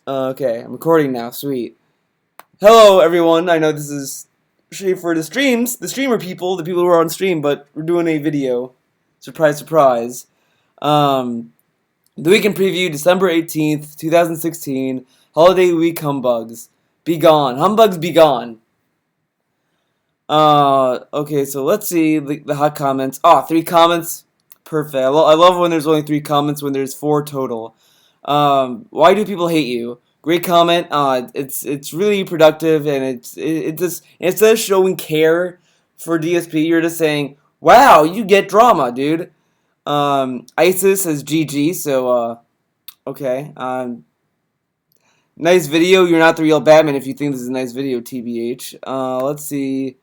Okay, I'm recording now. Sweet. Hello, everyone. I know this is for the streamer people, the people who are on stream, but we're doing a video. Surprise, surprise. Um, the weekend preview, December 18th, 2016. Holiday week humbugs. Be gone. Humbugs be gone. Okay, so let's see the hot comments. Oh, 3 comments? Perfect. I love when there's only 3 comments when there's 4 total. Why do people hate you? Great comment. It's really productive and it just instead of showing care for DSP, you're just saying, "Wow, you get drama, dude." ISIS says GG. So okay. Nice video. You're not the real Batman if you think this is a nice video, TBH. Let's see.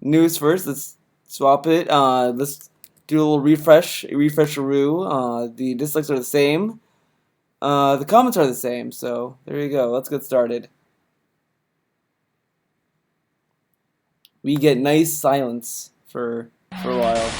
News first. Let's swap it. Let's do a little refresheroo. The dislikes are the same. The comments are the same, so there you go. Let's get started. We get nice silence for a while.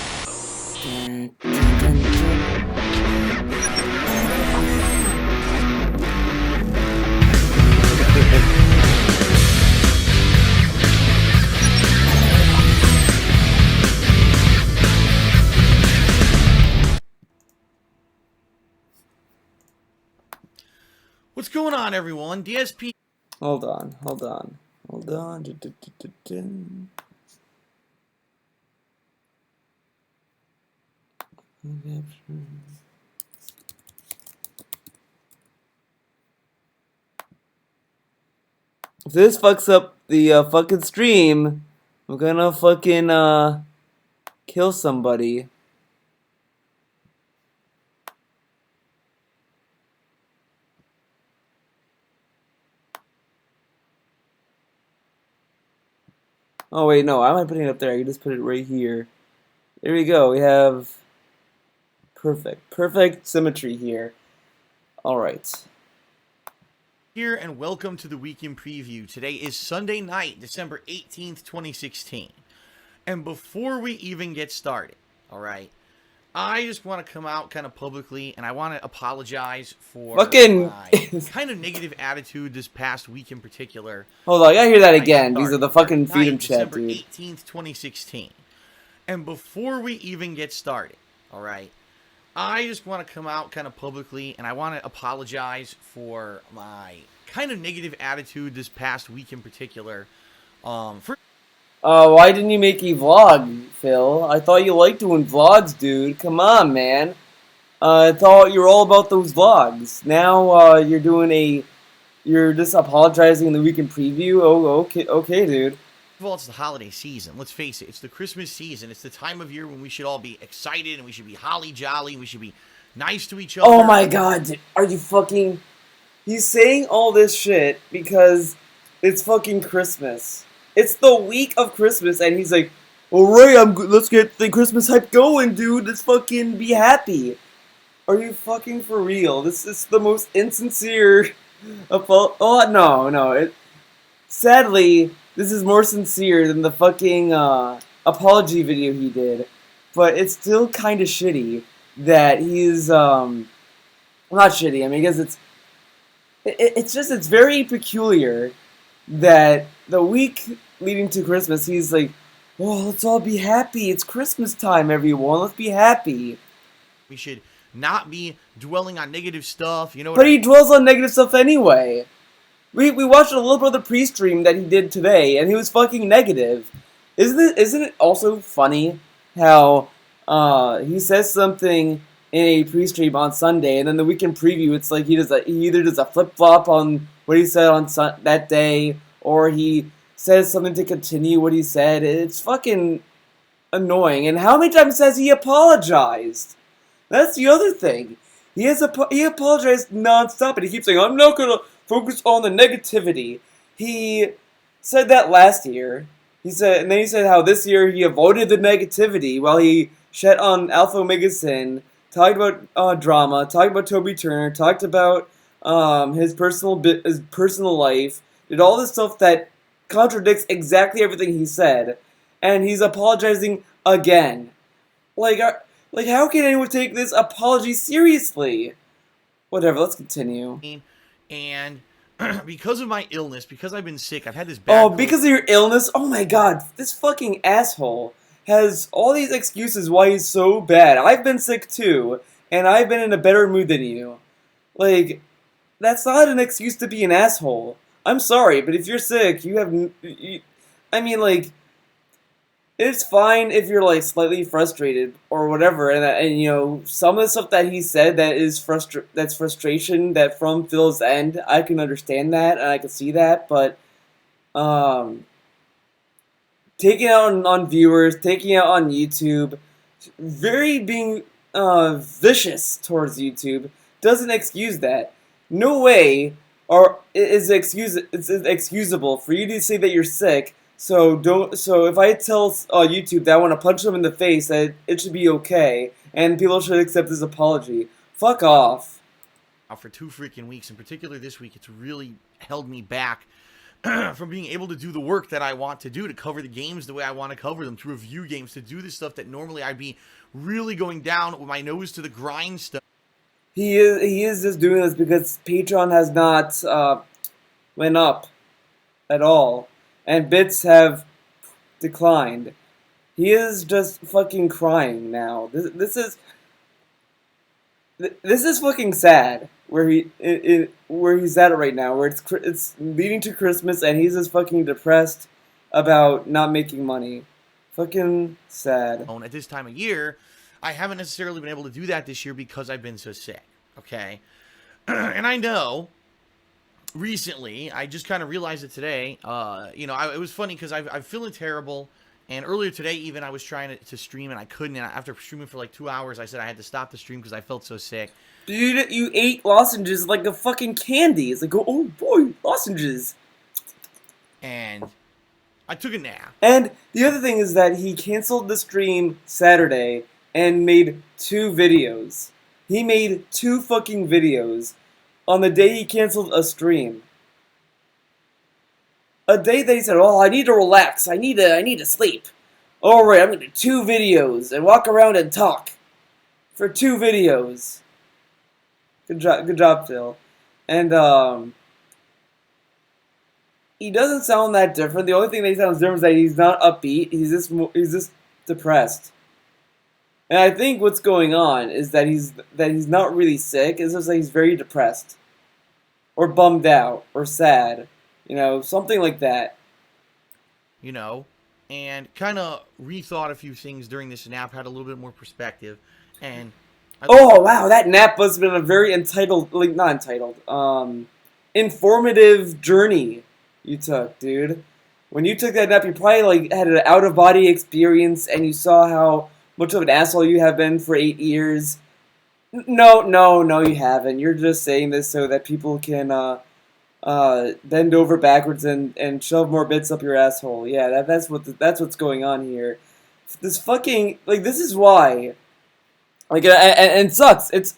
What's going on, everyone? DSP. Hold on. If this fucks up the fucking stream, I'm gonna fucking kill somebody. Oh wait, no, why am I putting it up there? I can just put it right here. There we go. We have perfect symmetry here. All right. Here and welcome to the weekend preview. Today is Sunday night, December 18th, 2016. And before we even get started, all right, I just want to come out kind of publicly and I want to apologize for fucking my kind of negative attitude this past week in particular. Hold on, I gotta hear that again. These are the fucking Freedom Chat, dude. December 18th, 2016. And before we even get started, all right, I just want to come out kind of publicly and I want to apologize for my kind of negative attitude this past week in particular. Why didn't you make a vlog, Phil? I thought you liked doing vlogs, dude. Come on, man. I thought you were all about those vlogs. Now, you're just apologizing in the weekend preview? Oh, okay, dude. First of all, it's the holiday season. Let's face it. It's the Christmas season. It's the time of year when we should all be excited and we should be holly jolly. We should be nice to each other. Oh my god, dude. Are you fucking... He's saying all this shit because it's fucking Christmas. It's the week of Christmas, and he's like, "Alright, let's get the Christmas hype going, dude. Let's fucking be happy." Are you fucking for real? This is the most insincere... no. Sadly, this is more sincere than the fucking apology video he did. But it's still kind of shitty that he's, not shitty, I mean, I guess it's very peculiar that the week leading to Christmas, he's like, "Oh, let's all be happy. It's Christmas time, everyone. Let's be happy." We should not be dwelling on negative stuff, you know. But he dwells on negative stuff anyway. We watched a little bit of the pre-stream that he did today, and he was fucking negative. Isn't it also funny how he says something in a pre-stream on Sunday, and then the weekend preview, it's like he either does a flip-flop on what he said on that day, or he says something to continue what he said. It's fucking annoying. And how many times has he apologized? That's the other thing. He apologized nonstop, and he keeps saying, "I'm not gonna focus on the negativity." He said that last year. And then he said how this year he avoided the negativity while he shat on Alpha Omega Sin, talked about drama, talked about Toby Turner, talked about his personal life, did all this stuff that contradicts exactly everything he said, and he's apologizing again. Like, how can anyone take this apology seriously? Whatever, let's continue. And because of my illness, because I've been sick, I've had this bad Oh, cold. because of your illness? Oh my god, this fucking asshole has all these excuses why he's so bad. I've been sick too, and I've been in a better mood than you. Like, that's not an excuse to be an asshole. I'm sorry, but if you're sick, you have. I mean, like, it's fine if you're like slightly frustrated or whatever, and you know some of the stuff that he said that's frustration that from Phil's end. I can understand that and I can see that, but um, taking out on viewers, taking out on YouTube, very being vicious towards YouTube doesn't excuse that. No way it's excusable for you to say that you're sick. So don't. So if I tell YouTube that I want to punch them in the face, that it should be okay, and people should accept this apology. Fuck off. For 2 freaking weeks, in particular this week, it's really held me back from being able to do the work that I want to do, to cover the games the way I want to cover them, to review games, to do the stuff that normally I'd be really going down with my nose to the grindstone. He is just doing this because Patreon has not went up at all, and bits have declined. He is just fucking crying now. This is fucking sad. Where he's at right now, where it's leading to Christmas, and he's just fucking depressed about not making money. Fucking sad. At this time of year, I haven't necessarily been able to do that this year because I've been so sick. Okay, and I know. Recently, I just kind of realized it today. It was funny because I'm feeling terrible. And earlier today, even, I was trying to stream and I couldn't. And after streaming for like 2 hours, I said I had to stop the stream because I felt so sick. Dude, you ate lozenges like a fucking candy. It's like, oh boy, lozenges. And I took a nap. And the other thing is that he canceled the stream Saturday and made 2 videos. He made 2 fucking videos on the day he canceled a stream. A day that he said, "Oh, I need to relax. I need to sleep. All right, I'm gonna do 2 videos and walk around and talk for 2 videos." Good job, Phil. And he doesn't sound that different. The only thing that he sounds different is that he's not upbeat. He's just depressed. And I think what's going on is that he's not really sick. It's just that he's very depressed, or bummed out, or sad. You know, something like that. And kind of rethought a few things during this nap, had a little bit more perspective, and oh wow, that nap must have been a very informative journey you took, dude. When you took that nap, you probably had an out of body experience, and you saw how much of an asshole you have been for 8 years. No, you haven't. You're just saying this so that people can bend over backwards and shove more bits up your asshole. Yeah, that's what's going on here. This fucking this is why. And it sucks. It's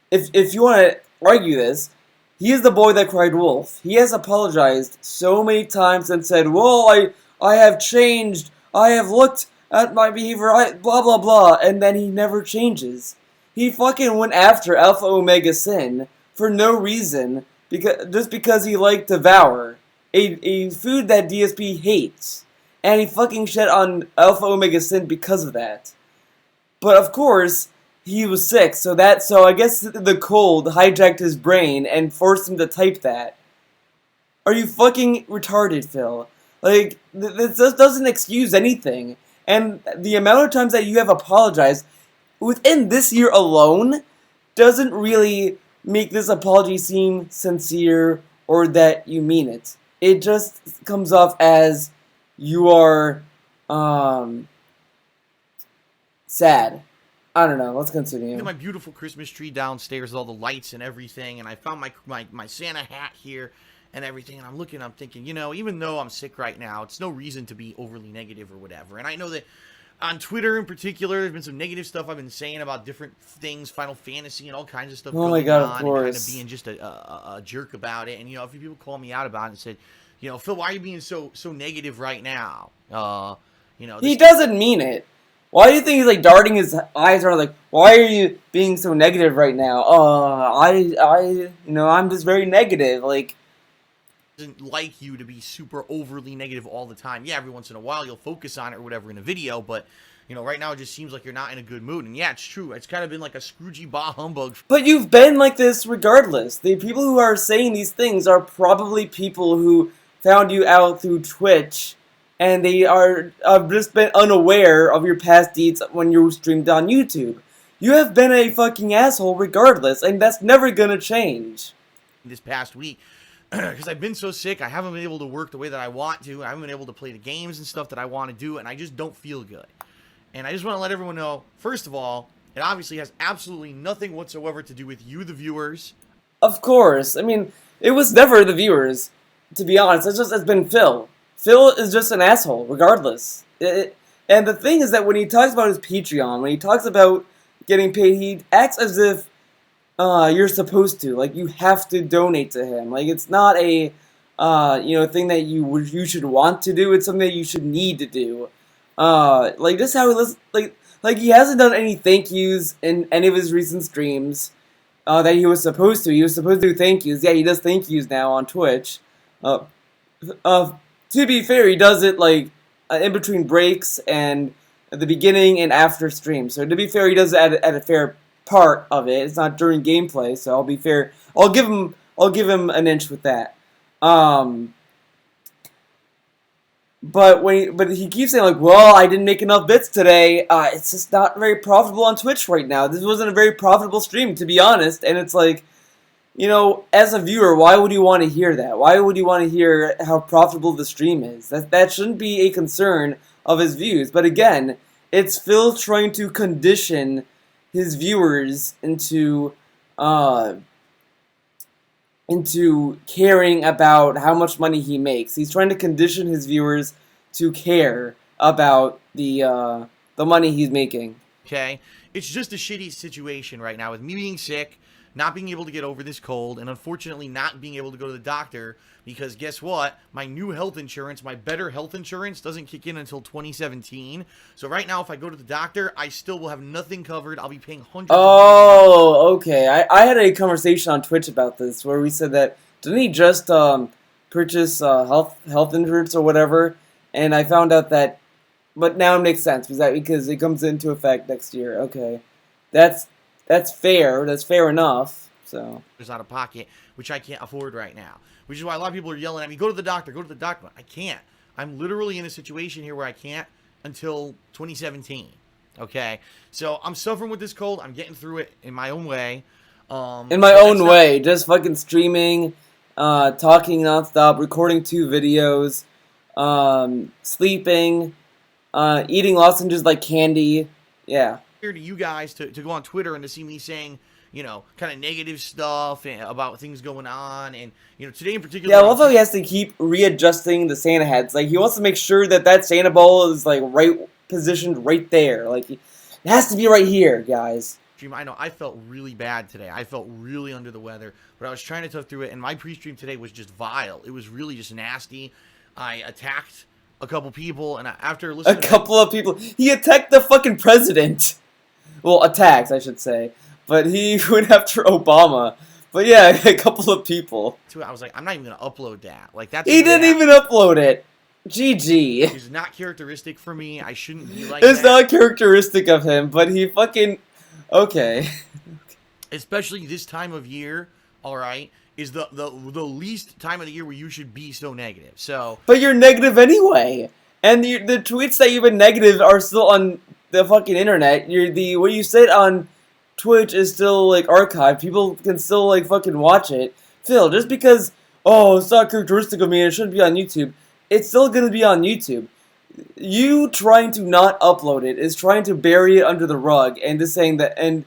if you want to argue this, he is the boy that cried wolf. He has apologized so many times and said, "Well, I have changed. I have looked at my behavior. Blah blah blah," and then he never changes. He fucking went after Alpha Omega Sin for no reason, because he liked Devour, a food that DSP hates, and he fucking shit on Alpha Omega Sin because of that. But of course, he was sick, so I guess the cold hijacked his brain and forced him to type that. Are you fucking retarded, Phil? This doesn't excuse anything. And the amount of times that you have apologized within this year alone doesn't really make this apology seem sincere or that you mean it. It just comes off as you are sad. I don't know. Let's continue. My beautiful Christmas tree downstairs with all the lights and everything, and I found my Santa hat here and everything, and I'm thinking, even though I'm sick right now, it's no reason to be overly negative or whatever. And I know that on Twitter in particular, there's been some negative stuff I've been saying about different things, Final Fantasy and all kinds of stuff going on, of course. And kind of being just a jerk about it. And, a few people called me out about it and said, Phil, why are you being so negative right now? He doesn't mean it. Why do you think he's darting his eyes around why are you being so negative right now? I'm just very negative. doesn't like you to be super overly negative all the time. Yeah, every once in a while you'll focus on it or whatever in a video, but you know, right now it just seems like you're not in a good mood. And yeah, it's true. It's kind of been like a Scroogey bah humbug. But you've been like this regardless. The people who are saying these things are probably people who found you out through Twitch, and they are just been unaware of your past deeds when you streamed on YouTube. You have been a fucking asshole regardless, and that's never gonna change. This past week, because I've been so sick, I haven't been able to work the way that I want to. I haven't been able to play the games and stuff that I want to do, and I just don't feel good. And I just want to let everyone know, first of all, it obviously has absolutely nothing whatsoever to do with you, the viewers. Of course. I mean, it was never the viewers, to be honest. It's been Phil. Phil is just an asshole, regardless. And the thing is that when he talks about his Patreon, when he talks about getting paid, he acts as if you're supposed to. Like, you have to donate to him. Like, it's not a thing that you should want to do. It's something that you should need to do. Like, just how he listens, like he hasn't done any thank yous in any of his recent streams, that he was supposed to. He was supposed to do thank yous. Yeah, he does thank yous now on Twitch. To be fair, he does it, like, in between breaks and at the beginning and after streams. So to be fair, he does it at a fair part of it. It's not during gameplay, so I'll be fair. I'll give him an inch with that. But he keeps saying, like, well, I didn't make enough bits today. It's just not very profitable on Twitch right now. This wasn't a very profitable stream, to be honest. And it's like, you know, as a viewer, why would you want to hear that? Why would you want to hear how profitable the stream is? That shouldn't be a concern of his views. But again, it's Phil trying to condition his viewers into caring about how much money he makes. He's trying to condition his viewers to care about the money he's making. Okay? It's just a shitty situation right now with me being sick, not being able to get over this cold, and unfortunately not being able to go to the doctor because guess what? My new health insurance, my better health insurance, doesn't kick in until 2017. So right now, if I go to the doctor, I still will have nothing covered. I'll be paying hundreds of dollars. Oh, okay. I had a conversation on Twitch about this where we said that, didn't he just purchase health insurance or whatever? And I found out that, but now it makes sense because it comes into effect next year. Okay, that's fair. That's fair enough. So it's out of pocket, which I can't afford right now. Which is why a lot of people are yelling at me, go to the doctor, go to the doctor. I can't. I'm literally in a situation here where I can't until 2017. Okay? So I'm suffering with this cold. I'm getting through it in my own way. In my own way. Just fucking streaming, talking nonstop, recording 2 videos, sleeping, eating lozenges like candy. Yeah. Here to you guys to go on Twitter and to see me saying, you know, kind of negative stuff about things going on, and you know, today in particular. Yeah, I love how he has to keep readjusting the Santa heads. Like, he wants to make sure that Santa ball is like positioned right there. Like, it has to be right here, guys. I know I felt really bad today. I felt really under the weather, but I was trying to tough through it, and my pre-stream today was just vile. It was really just nasty. I attacked a couple people, and after listening, of people, he attacked the fucking president. Well, attacks, I should say. But he went after Obama. But yeah, a couple of people. I was like, I'm not even going to upload that. Like, that's he didn't even upload it. GG. It's not characteristic for me. I shouldn't be like It's not characteristic of him, but he fucking... Okay. Especially this time of year, alright, is the least time of the year where you should be so negative. So... But you're negative anyway. And the tweets that you've been negative are still on the fucking internet. What you said on Twitch is still, like, archived. People can still, like, fucking watch it. Phil, just because, oh, it's not characteristic of me and it shouldn't be on YouTube, it's still gonna be on YouTube. You trying to not upload it is trying to bury it under the rug and just saying that, and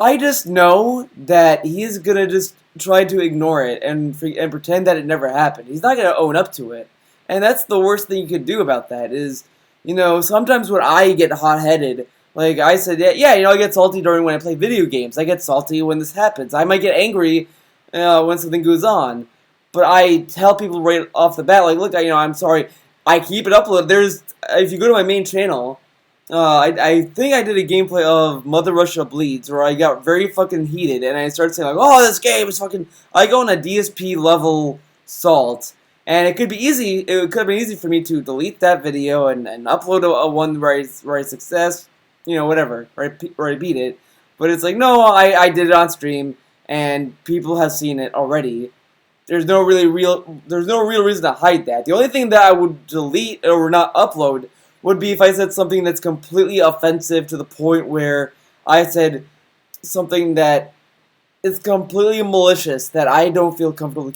I just know that he's gonna just try to ignore it and pretend that it never happened. He's not gonna own up to it. And that's the worst thing you could do about that is, you know, sometimes when I get hot-headed, like I said, yeah, you know, I get salty when I play video games. I get salty when this happens. I might get angry when something goes on. But I tell people right off the bat, like, look, I'm sorry. I keep it uploaded. If you go to my main channel, I think I did a gameplay of Mother Russia Bleeds where I got very fucking heated and I started saying, like, oh, this game is fucking... I go on a DSP level salt And it could be easy. It could have been easy for me to delete that video and upload a one where I success, whatever, where I beat it. But it's like, no, I did it on stream, and people have seen it already. There's no real reason to hide that. The only thing that I would delete or not upload would be if I said something that's completely offensive to the point where I said something that is completely malicious that I don't feel comfortable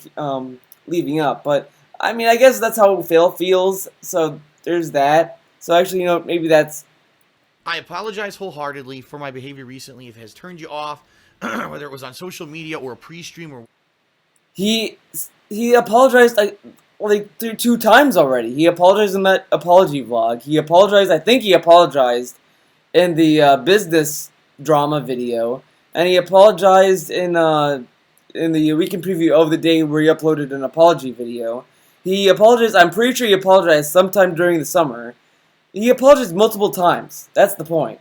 leaving up. But I mean, I guess that's how Phil feels. So there's that. So actually, maybe that's. I apologize wholeheartedly for my behavior recently. If it has turned you off, whether it was on social media or a pre-stream or. He apologized like 2 times already. He apologized in that apology vlog. He apologized. I think he apologized in the business drama video, and he apologized in the weekend preview of the day where he uploaded an apology video. He apologized. I'm pretty sure he apologized sometime during the summer. He apologized multiple times. That's the point.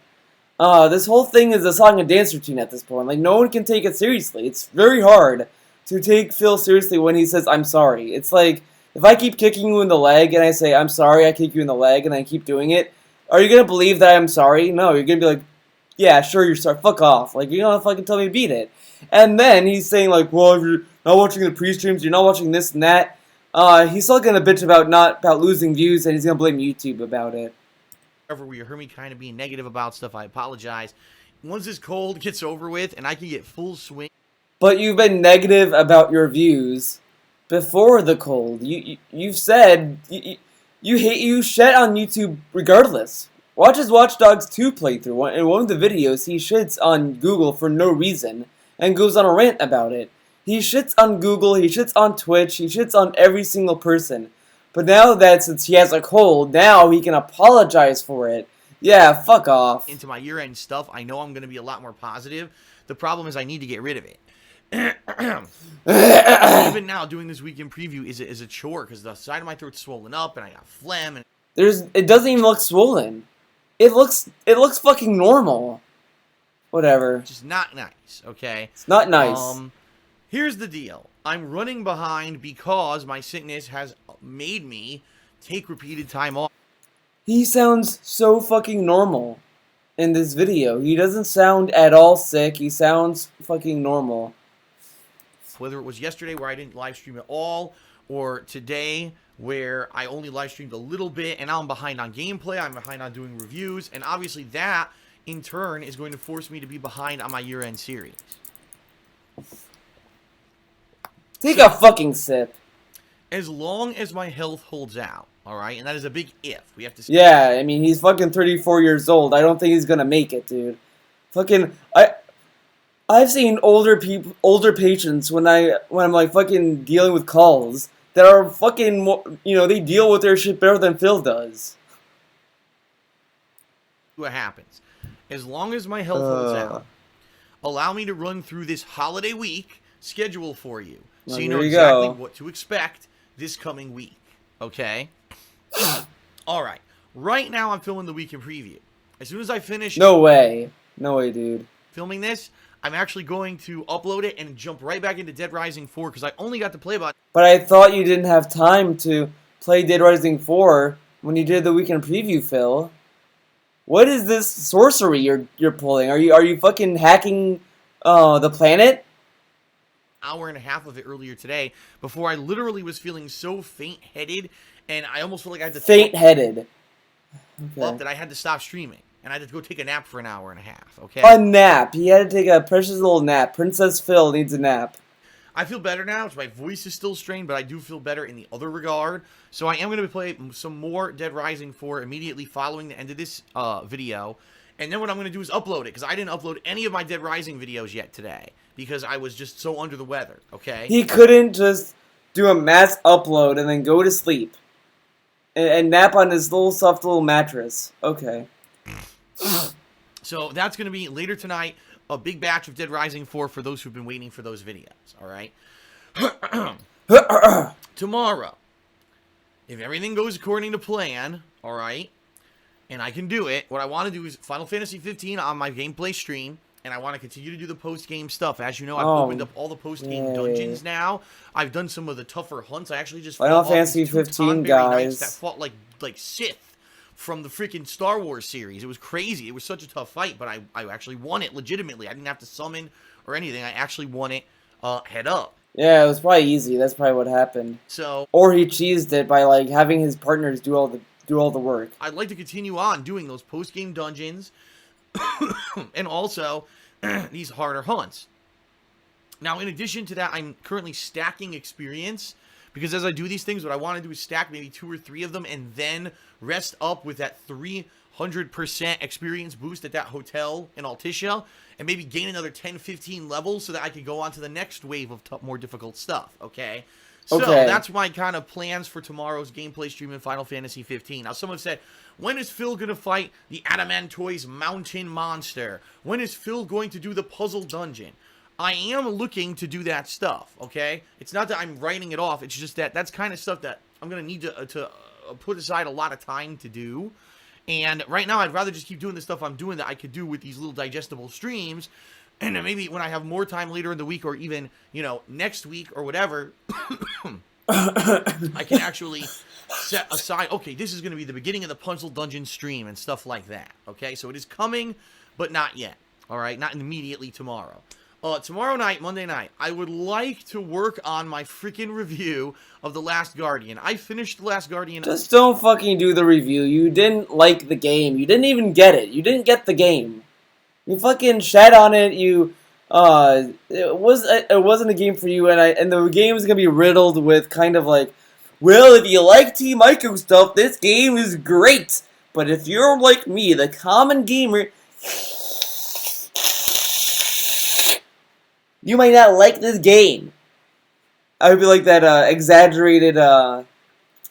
This whole thing is a song and dance routine at this point. Like, no one can take it seriously. It's very hard to take Phil seriously when he says, I'm sorry. It's like, if I keep kicking you in the leg and I say, I'm sorry, I kick you in the leg, and I keep doing it, are you going to believe that I'm sorry? No, you're going to be like, yeah, sure, you're sorry. Fuck off. Like, you don't fucking tell me to beat it. And then he's saying, like, well, if you're not watching the pre-streams, you're not watching this and that. He's still going to bitch about losing views, and he's going to blame YouTube about it. Where you heard me kind of being negative about stuff, I apologize. Once this cold gets over with and I can get full swing. But you've been negative about your views before the cold. You've said you shed on YouTube regardless. Watch his Watch Dogs 2 playthrough. In one of the videos, he shits on Google for no reason and goes on a rant about it. He shits on Google, he shits on Twitch, he shits on every single person. But now that since he has a cold, now he can apologize for it. Yeah, fuck off. Into my year-end stuff, I know I'm going to be a lot more positive. The problem is I need to get rid of it. Even now, doing this weekend preview is a chore because the side of my throat's swollen up and I got phlegm. And it doesn't even look swollen. It looks fucking normal. Whatever. Just not nice. Okay. It's not nice. Here's the deal. I'm running behind because my sickness has made me take repeated time off. He sounds so fucking normal in this video. He doesn't sound at all sick. He sounds fucking normal. Whether it was yesterday where I didn't live stream at all, or today where I only live streamed a little bit, and now I'm behind on gameplay, I'm behind on doing reviews, and obviously that, in turn, is going to force me to be behind on my year-end series. Take a fucking sip. As long as my health holds out, alright? And that is a big if. We have to. Yeah, I mean, he's fucking 34 years old. I don't think he's gonna make it, dude. Fucking, I've seen older patients when I'm like fucking dealing with calls that are fucking, they deal with their shit better than Phil does. What happens? As long as my health holds out, allow me to run through this holiday week schedule for you. So you know exactly what to expect this coming week. Okay? Alright. Right now I'm filming the weekend preview. As soon as I finish... No way. No way, dude. Filming this, I'm actually going to upload it and jump right back into Dead Rising 4 because I only got to play about... But I thought you didn't have time to play Dead Rising 4 when you did the weekend preview, Phil. What is this sorcery you're pulling? Are you fucking hacking the planet? Hour and a half of it earlier today before I literally was feeling so faint-headed and I almost felt like I had to... Faint-headed. Okay. That I had to stop streaming. And I had to go take a nap for an hour and a half, okay? A nap. He had to take a precious little nap. Princess Phil needs a nap. I feel better now. My voice is still strained, but I do feel better in the other regard. So I am going to play some more Dead Rising 4 immediately following the end of this video. And then what I'm going to do is upload it, because I didn't upload any of my Dead Rising videos yet today, because I was just so under the weather, okay? He couldn't just do a mass upload and then go to sleep. And nap on his little soft little mattress. Okay. So that's going to be later tonight, a big batch of Dead Rising 4 for those who've been waiting for those videos, alright? Tomorrow, if everything goes according to plan, alright, and I can do it, what I want to do is Final Fantasy 15 on my gameplay stream, and I want to continue to do the post-game stuff. As you know, I've Oh, opened up all the post-game yay. dungeons now. I've done some of the tougher hunts. I actually just Final fought off Fantasy these 2 15 Tonberry Knights that guys. fought like Sith from the freaking Star Wars series. It was crazy. It was such a tough fight, but I actually won it legitimately. I didn't have to summon or anything. I actually won it head up. Yeah, it was probably easy. That's probably what happened. So, or he cheesed it by like having his partners do all the work. I'd like to continue on doing those post-game dungeons and also these harder hunts. Now, in addition to that, I'm currently stacking experience because as I do these things, what I want to do is stack maybe 2 or 3 of them and then rest up with that 300% experience boost at that hotel in Altissia and maybe gain another 10, 15 levels so that I can go on to the next wave of more difficult stuff, okay? So that's my kind of plans for tomorrow's gameplay stream in Final Fantasy 15. Now, someone said, when is Phil going to fight the Adamantoise Mountain Monster? When is Phil going to do the puzzle dungeon? I am looking to do that stuff, okay? It's not that I'm writing it off. It's just that that's kind of stuff that I'm going to need to put aside a lot of time to do. And right now, I'd rather just keep doing the stuff I'm doing that I could do with these little digestible streams. And then maybe when I have more time later in the week or even, you know, next week or whatever, I can actually set aside, okay, this is going to be the beginning of the Puzzle Dungeon stream and stuff like that, okay? So it is coming, but not yet, all right? Not immediately tomorrow. Tomorrow night, Monday night, I would like to work on my freaking review of The Last Guardian. I finished The Last Guardian. Just don't fucking do the review. You didn't like the game. You didn't even get it. You didn't get the game. You fucking shat on it. It wasn't a game for you, and the game is gonna be riddled with kind of like, well, if you like Team Ico stuff, this game is great. But if you're like me, the common gamer, you might not like this game. I would be like that exaggerated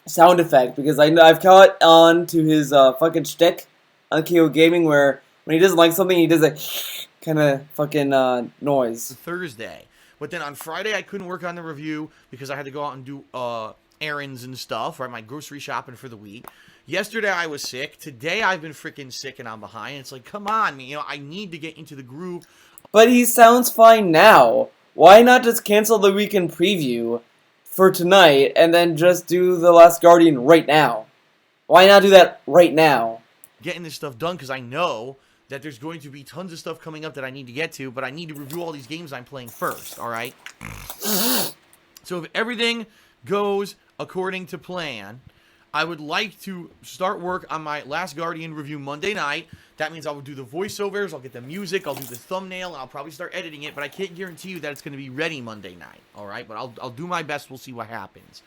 sound effect because I've caught on to his fucking shtick on KOGaming where when he doesn't like something he does a kind of fucking noise. Thursday, but then on Friday I couldn't work on the review because I had to go out and do errands and stuff, right? My grocery shopping for the week. Yesterday I was sick. Today I've been freaking sick and I'm behind. It's like, come on, you know, I need to get into the groove. But he sounds fine now. Why not just cancel the weekend preview for tonight and then just do The Last Guardian right now? Why not do that right now? Getting this stuff done because I know that there's going to be tons of stuff coming up that I need to get to, but I need to review all these games I'm playing first, alright? So if everything goes according to plan, I would like to start work on my Last Guardian review Monday night. That means I will do the voiceovers, I'll get the music, I'll do the thumbnail, and I'll probably start editing it, but I can't guarantee you that it's going to be ready Monday night, alright? But I'll do my best, we'll see what happens.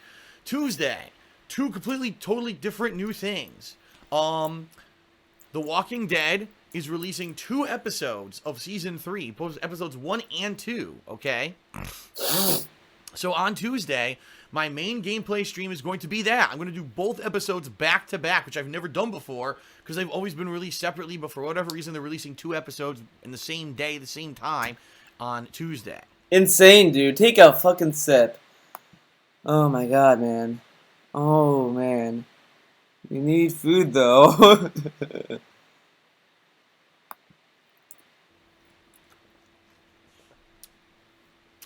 Tuesday, 2 completely, totally different new things. The Walking Dead is releasing 2 episodes of Season 3, episodes 1 and 2, okay? So on Tuesday, my main gameplay stream is going to be that. I'm going to do both episodes back to back, which I've never done before, because they've always been released separately, but for whatever reason, they're releasing 2 episodes in the same day, the same time, on Tuesday. Insane, dude. Take a fucking sip. Oh my god, man. Oh, man. You need food, though.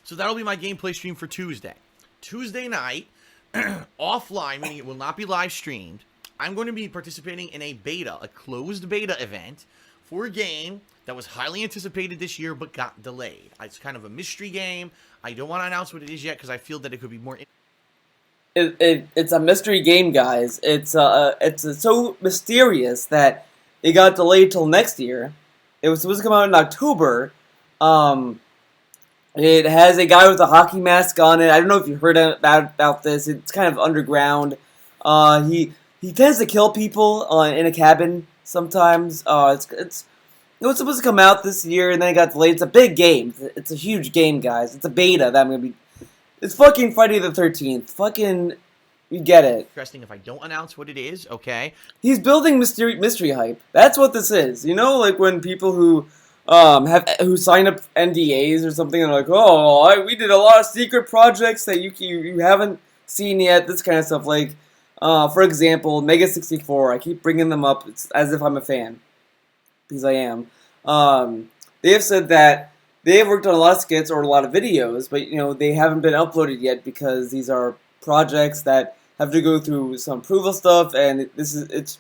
So that'll be my gameplay stream for Tuesday. Tuesday night, offline, meaning it will not be live streamed, I'm going to be participating in a beta, a closed beta event for a game that was highly anticipated this year but got delayed. It's kind of a mystery game. I don't want to announce what it is yet because I feel that it could be more... It's a mystery game, guys. It's so mysterious that it got delayed till next year. It was supposed to come out in October. It has a guy with a hockey mask on it. I don't know if you heard about this. It's kind of underground. He tends to kill people in a cabin sometimes. It was supposed to come out this year and then it got delayed. It's a big game. It's a huge game, guys. It's a beta that I'm gonna be. It's fucking Friday the 13th. Fucking, you get it. Interesting if I don't announce what it is, okay? He's building mystery hype. That's what this is. You know, like when people who sign up NDAs or something and are like, oh, we did a lot of secret projects that you haven't seen yet. This kind of stuff. Like, for example, Mega 64. I keep bringing them up as if I'm a fan because I am. they have said that they have worked on a lot of skits or a lot of videos, but they haven't been uploaded yet because these are projects that have to go through some approval stuff, and it's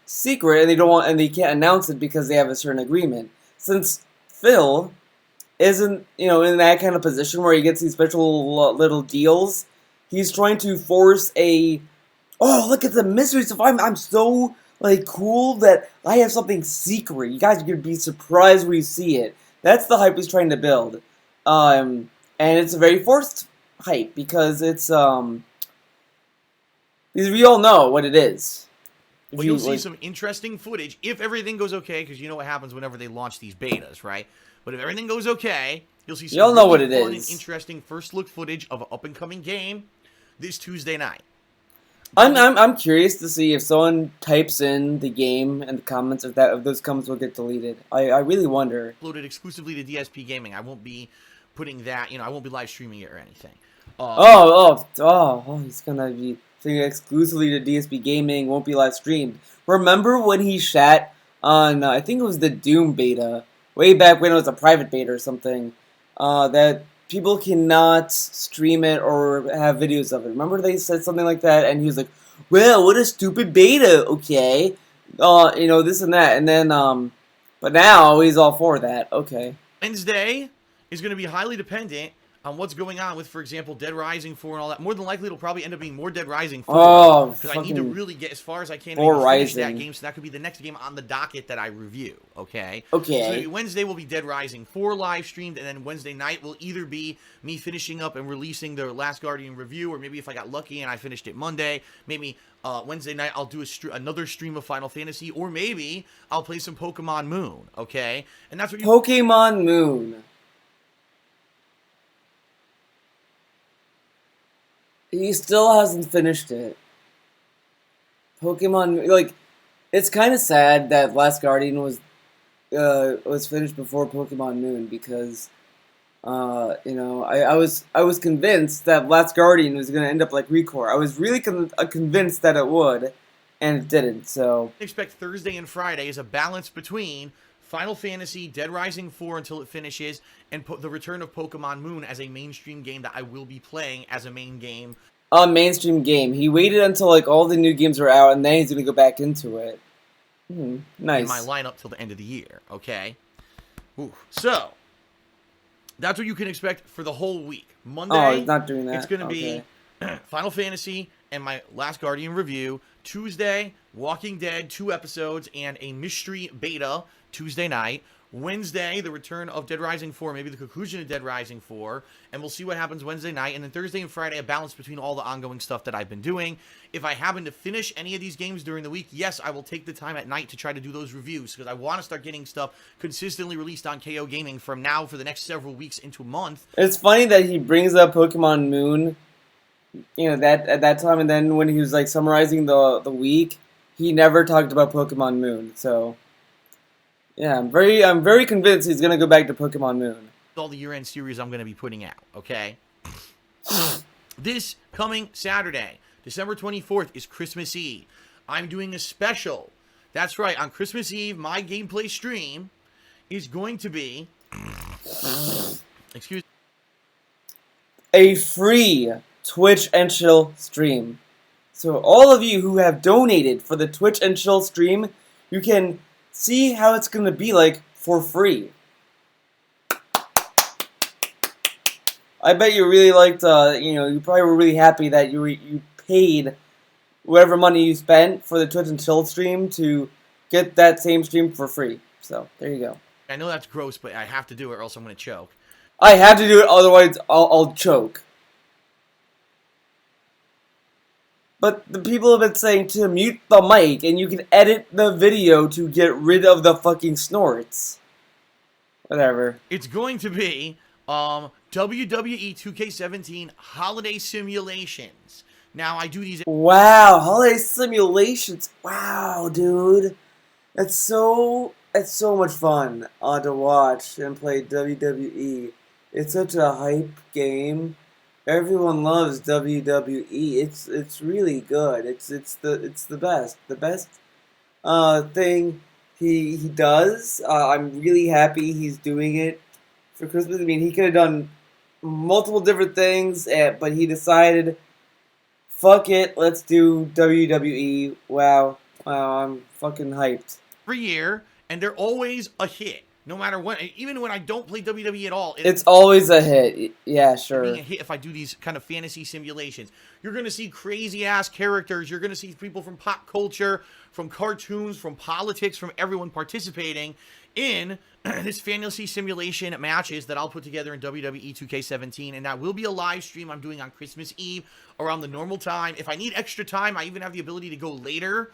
secret, and they can't announce it because they have a certain agreement. Since Phil isn't in that kind of position where he gets these special little deals, he's trying to force a look at the mystery stuff. I'm so like cool that I have something secret. You guys are gonna be surprised when you see it. That's the hype he's trying to build, and it's a very forced hype because we all know what it is. Well, you'll see some interesting footage if everything goes okay, because you know what happens whenever they launch these betas, right? But if everything goes okay, you'll see some y'all know what it fun is. and interesting first look footage of an up and coming game this Tuesday night. I'm curious to see if someone types in the game and the comments if those comments will get deleted. I really wonder. Uploaded exclusively to DSP Gaming. I won't be putting that. I won't be live streaming it or anything. He's gonna be playing exclusively to DSP Gaming. Won't be live streamed. Remember when he shat on? I think it was the Doom beta, way back when it was a private beta or something. That people cannot stream it or have videos of it. Remember they said something like that, and he was like, "Well, what a stupid beta." Okay, this and that, and then but now he's all for that. Okay. Wednesday is going to be highly dependent on what's going on with, for example, Dead Rising 4 and all that. More than likely, it'll probably end up being more Dead Rising 4. Because I need to really get as far as I can to finish that game, so that could be the next game on the docket that I review, okay? Okay. So Wednesday will be Dead Rising 4 live streamed, and then Wednesday night will either be me finishing up and releasing the Last Guardian review, or maybe if I got lucky and I finished it Monday, maybe Wednesday night I'll do another stream of Final Fantasy, or maybe I'll play some Pokemon Moon, okay? And that's what Pokemon Moon. He still hasn't finished it. Pokemon, like, it's kind of sad that Last Guardian was finished before Pokemon Moon because, I was convinced that Last Guardian was gonna end up like Recore. I was really convinced that it would, and it didn't. So expect Thursday and Friday is a balance between Final Fantasy, Dead Rising 4 until it finishes, and the return of Pokemon Moon as a mainstream game that I will be playing as a main game. A mainstream game. He waited until like all the new games are out, and then he's gonna go back into it. Nice. In my lineup till the end of the year, okay? Ooh. So, that's what you can expect for the whole week. Monday, oh, he's not doing that. It's gonna be Final Fantasy and my Last Guardian review. Tuesday, Walking Dead, 2 episodes, and a mystery beta Tuesday night. Wednesday, the return of Dead Rising 4, maybe the conclusion of Dead Rising 4, and we'll see what happens Wednesday night. And then Thursday and Friday, a balance between all the ongoing stuff that I've been doing. If I happen to finish any of these games during the week, yes, I will take the time at night to try to do those reviews, because I want to start getting stuff consistently released on KOGaming from now for the next several weeks into a month. It's funny that he brings up Pokemon Moon, that at that time, and then when he was like summarizing the week, he never talked about Pokemon Moon. So yeah, I'm very convinced he's gonna go back to Pokemon Moon. All the year-end series I'm gonna be putting out, okay? This coming Saturday, December 24th, is Christmas Eve. I'm doing a special. That's right, on Christmas Eve, my gameplay stream is going to be a free Twitch and Chill stream. So all of you who have donated for the Twitch and Chill stream, you can see how it's going to be like for free. I bet you really liked, you probably were really happy that you paid whatever money you spent for the Twitch and Chill stream to get that same stream for free. So, there you go. I know that's gross, but I have to do it or else I'm going to choke. I have to do it, otherwise I'll choke. But the people have been saying to mute the mic, and you can edit the video to get rid of the fucking snorts. Whatever. It's going to be WWE 2K17 Holiday Simulations. Now, I do these... Wow, Holiday Simulations. Wow, dude. It's so much fun to watch and play WWE. It's such a hype game. Everyone loves WWE. It's really good. It's the best. The best thing he does. I'm really happy he's doing it for Christmas. I mean, he could have done multiple different things, but he decided, fuck it, let's do WWE. Wow, I'm fucking hyped. Every year, and they're always a hit. No matter what, even when I don't play WWE at all, It's always a hit. Yeah, sure. being a hit if I do these kind of fantasy simulations. You're going to see crazy ass characters. You're going to see people from pop culture, from cartoons, from politics, from everyone participating in this fantasy simulation matches that I'll put together in WWE 2K17. And that will be a live stream I'm doing on Christmas Eve around the normal time. If I need extra time, I even have the ability to go later.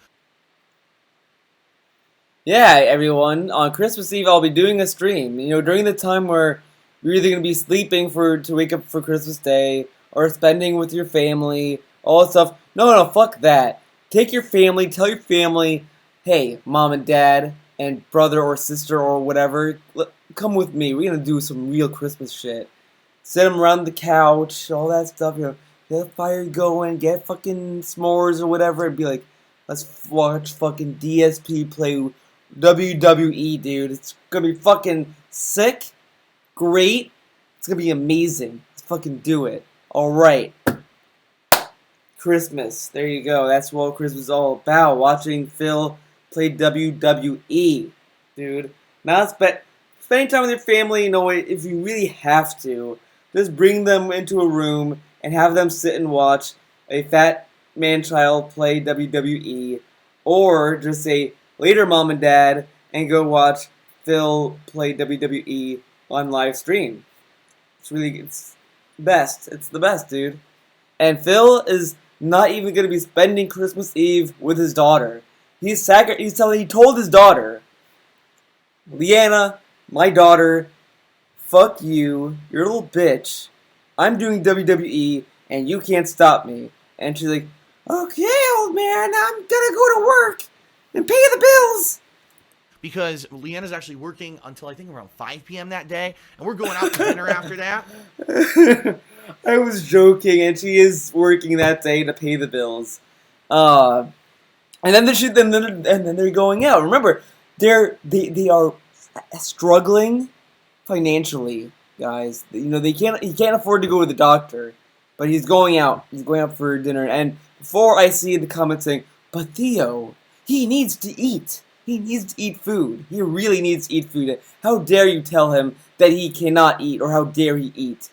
Yeah, everyone. On Christmas Eve, I'll be doing a stream. You know, during the time where you're either gonna be sleeping to wake up for Christmas Day, or spending with your family, all that stuff. No, fuck that. Take your family, tell your family, hey, mom and dad, and brother or sister or whatever, come with me. We're gonna do some real Christmas shit. Sit them around the couch, all that stuff. You know, get a fire going, get fucking s'mores or whatever, and be like, let's watch fucking DSP play WWE, dude. It's gonna be fucking sick, great. It's gonna be amazing. Let's fucking do it. Alright. Christmas. There you go. That's what Christmas is all about. Watching Phil play WWE, dude. Not spending time with your family, you know, if you really have to. Just bring them into a room and have them sit and watch a fat man-child play WWE. Or just say, later, mom and dad, and go watch Phil play WWE on live stream. It's best. It's the best, dude. And Phil is not even gonna be spending Christmas Eve with his daughter. He told his daughter, Leanna, my daughter, fuck you, you're a little bitch. I'm doing WWE, and you can't stop me. And she's like, okay, old man, I'm gonna go to work and pay the bills. Because Leanna's actually working until I think around 5 p.m. that day, and we're going out to dinner after that. I was joking, and she is working that day to pay the bills. And then they're going out. Remember, they are struggling financially, guys. You know, he can't afford to go to the doctor, but he's going out. He's going out for dinner. And before I see the comments saying, but Theo, he needs to eat. He needs to eat food. He really needs to eat food. How dare you tell him that he cannot eat, or how dare he eat?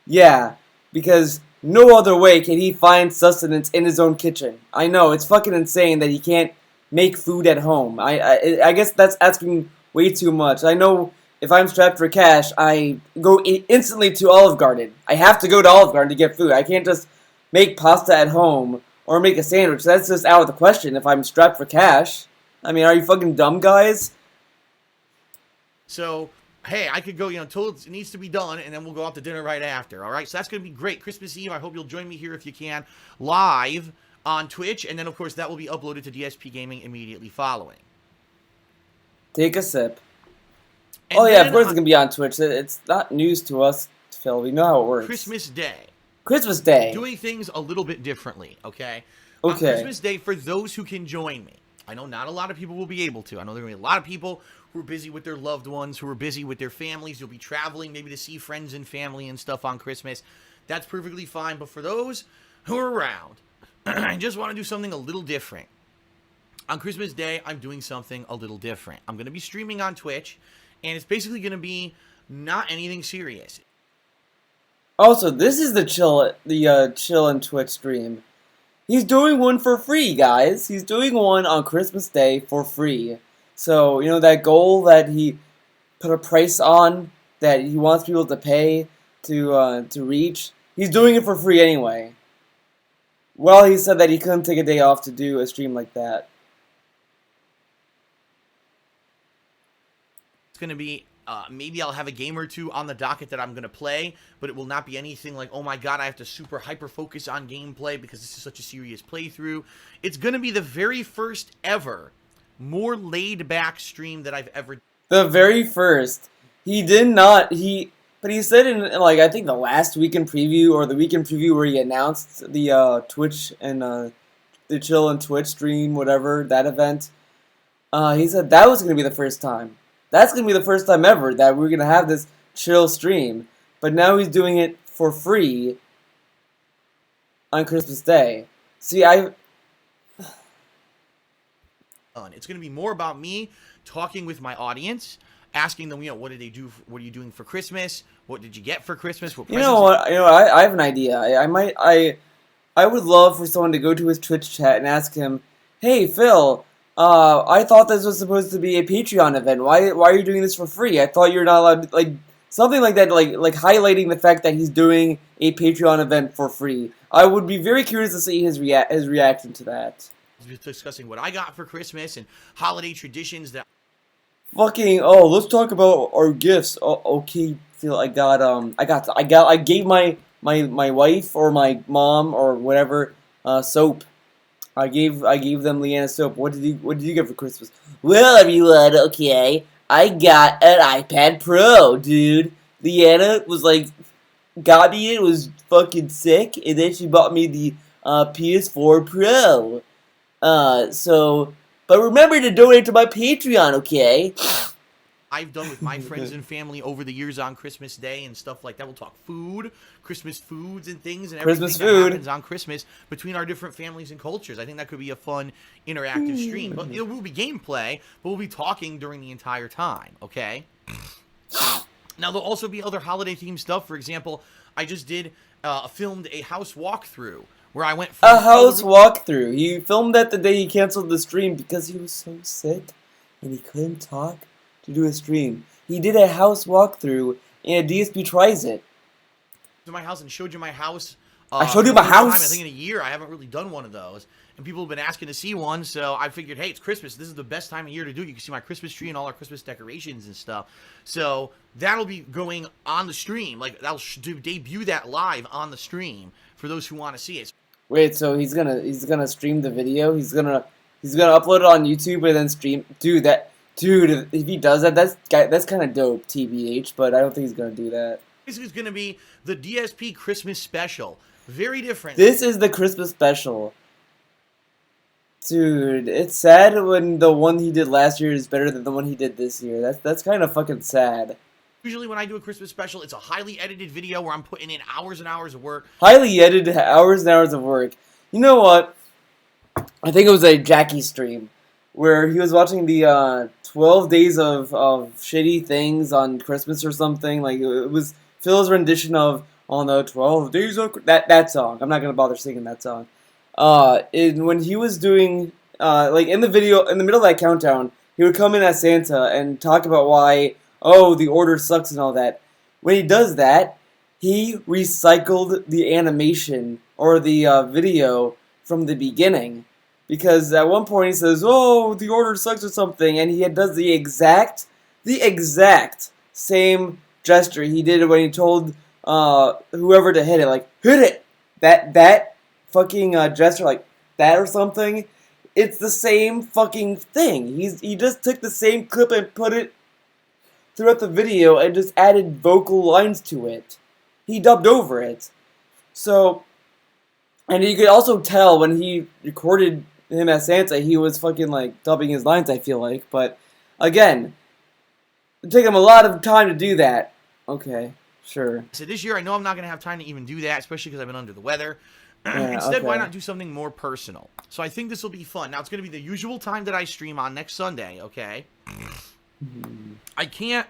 Yeah, because no other way can he find sustenance in his own kitchen. I know, it's fucking insane that he can't make food at home. I guess that's asking way too much. I know if I'm strapped for cash, I go instantly to Olive Garden. I have to go to Olive Garden to get food. I can't just make pasta at home or make a sandwich. That's just out of the question if I'm strapped for cash. I mean, are you fucking dumb, guys? So, hey, I could go, until it needs to be done, and then we'll go out to dinner right after, all right? So that's going to be great. Christmas Eve, I hope you'll join me here if you can, live on Twitch, and then, of course, that will be uploaded to DSP Gaming immediately following. Take a sip. And of course it's going to be on Twitch. It's not news to us, Phil. We know how it works. Christmas Day. Christmas Day. Doing things a little bit differently, okay? Okay. On Christmas Day, for those who can join me, I know not a lot of people will be able to. I know there are going to be a lot of people who are busy with their loved ones, who are busy with their families. You'll be traveling maybe to see friends and family and stuff on Christmas. That's perfectly fine. But for those who are around and just want to do something a little different, on Christmas Day, I'm doing something a little different. I'm going to be streaming on Twitch, and it's basically going to be not anything serious. Also, this is the chill and Twitch stream. He's doing one for free, guys. He's doing one on Christmas Day for free. So, that goal that he put a price on, that he wants people to pay to reach, he's doing it for free anyway. Well, he said that he couldn't take a day off to do a stream like that. It's going to be, maybe I'll have a game or two on the docket that I'm going to play, but it will not be anything like, oh my god, I have to super hyper-focus on gameplay because this is such a serious playthrough. It's going to be the very first ever, more laid-back stream that I've ever done. The very first. But he said in, I think the last weekend preview, or the weekend preview where he announced the Twitch and the Chill and Twitch stream, whatever, that event, He said that was gonna be the first time. That's gonna be the first time ever that we're gonna have this chill stream. But now he's doing it for free on Christmas Day. See, It's going to be more about me talking with my audience, asking them, what did they do? What are you doing for Christmas? What did you get for Christmas? What you know what? I have an idea. I would love for someone to go to his Twitch chat and ask him, "Hey Phil, I thought this was supposed to be a Patreon event. Why are you doing this for free? I thought you're not allowed to, like something like that, like highlighting the fact that he's doing a Patreon event for free. I would be very curious to see his reaction to that. Discussing what I got for Christmas and holiday traditions that. Fucking let's talk about our gifts. Oh, okay, Phil, I gave my wife or my mom or whatever soap. I gave them Leanna soap. What did you get for Christmas? Well, everyone, okay, I got an iPad Pro, dude. Leanna was like, got me it, was fucking sick, and then she bought me the PS4 Pro. But remember to donate to my Patreon, okay? I've done with my friends and family over the years on Christmas Day and stuff like that. We'll talk food, Christmas foods and things, and everything that happens on Christmas between our different families and cultures. I think that could be a fun, interactive stream. But it will be gameplay, but we'll be talking during the entire time, okay? Now, there'll also be other holiday-themed stuff. For example, I just filmed a house walkthrough where I went from a house walkthrough. He filmed that the day he canceled the stream because he was so sick and he couldn't talk to do a stream. He did a house walkthrough and a DSP tries it. To my house and showed you my house. I showed you my house. I think in a year I haven't really done one of those, and people have been asking to see one. So I figured, hey, it's Christmas. This is the best time of year to do it. You can see my Christmas tree and all our Christmas decorations and stuff. So that'll be going on the stream. Like I'll debut that live on the stream for those who want to see it. Wait, so he's gonna stream the video? He's gonna upload it on YouTube and then stream. Dude, if he does that, that's kind of dope, TBH. But I don't think he's gonna do that. This is gonna be the DSP Christmas special. Very different. This is the Christmas special. Dude, it's sad when the one he did last year is better than the one he did this year. That's kind of fucking sad. Usually when I do a Christmas special, it's a highly edited video where I'm putting in hours and hours of work. Highly edited, hours and hours of work. You know what? I think it was a Jackie stream where he was watching the 12 days of shitty things on Christmas or something. Like it was Phil's rendition of on the 12 days of that song. I'm not gonna bother singing that song. When he was doing like in the video in the middle of that countdown, he would come in as Santa and talk about why. Oh, the order sucks and all that. When he does that, he recycled the animation or the video from the beginning. Because at one point he says, oh, the order sucks or something, and he does the exact same gesture he did when he told whoever to hit it. Like, hit it! That fucking gesture, like that or something. It's the same fucking thing. He just took the same clip and put it throughout the video and just added vocal lines to it. He dubbed over it. So, and you could also tell when he recorded him as Santa, he was fucking like dubbing his lines, I feel like. But again, it took him a lot of time to do that. Okay, sure. So this year I know I'm not going to have time to even do that, especially because I've been under the weather. Yeah, Instead, okay. why not do something more personal? So I think this will be fun. Now, it's going to be the usual time that I stream on next Sunday, okay? I can't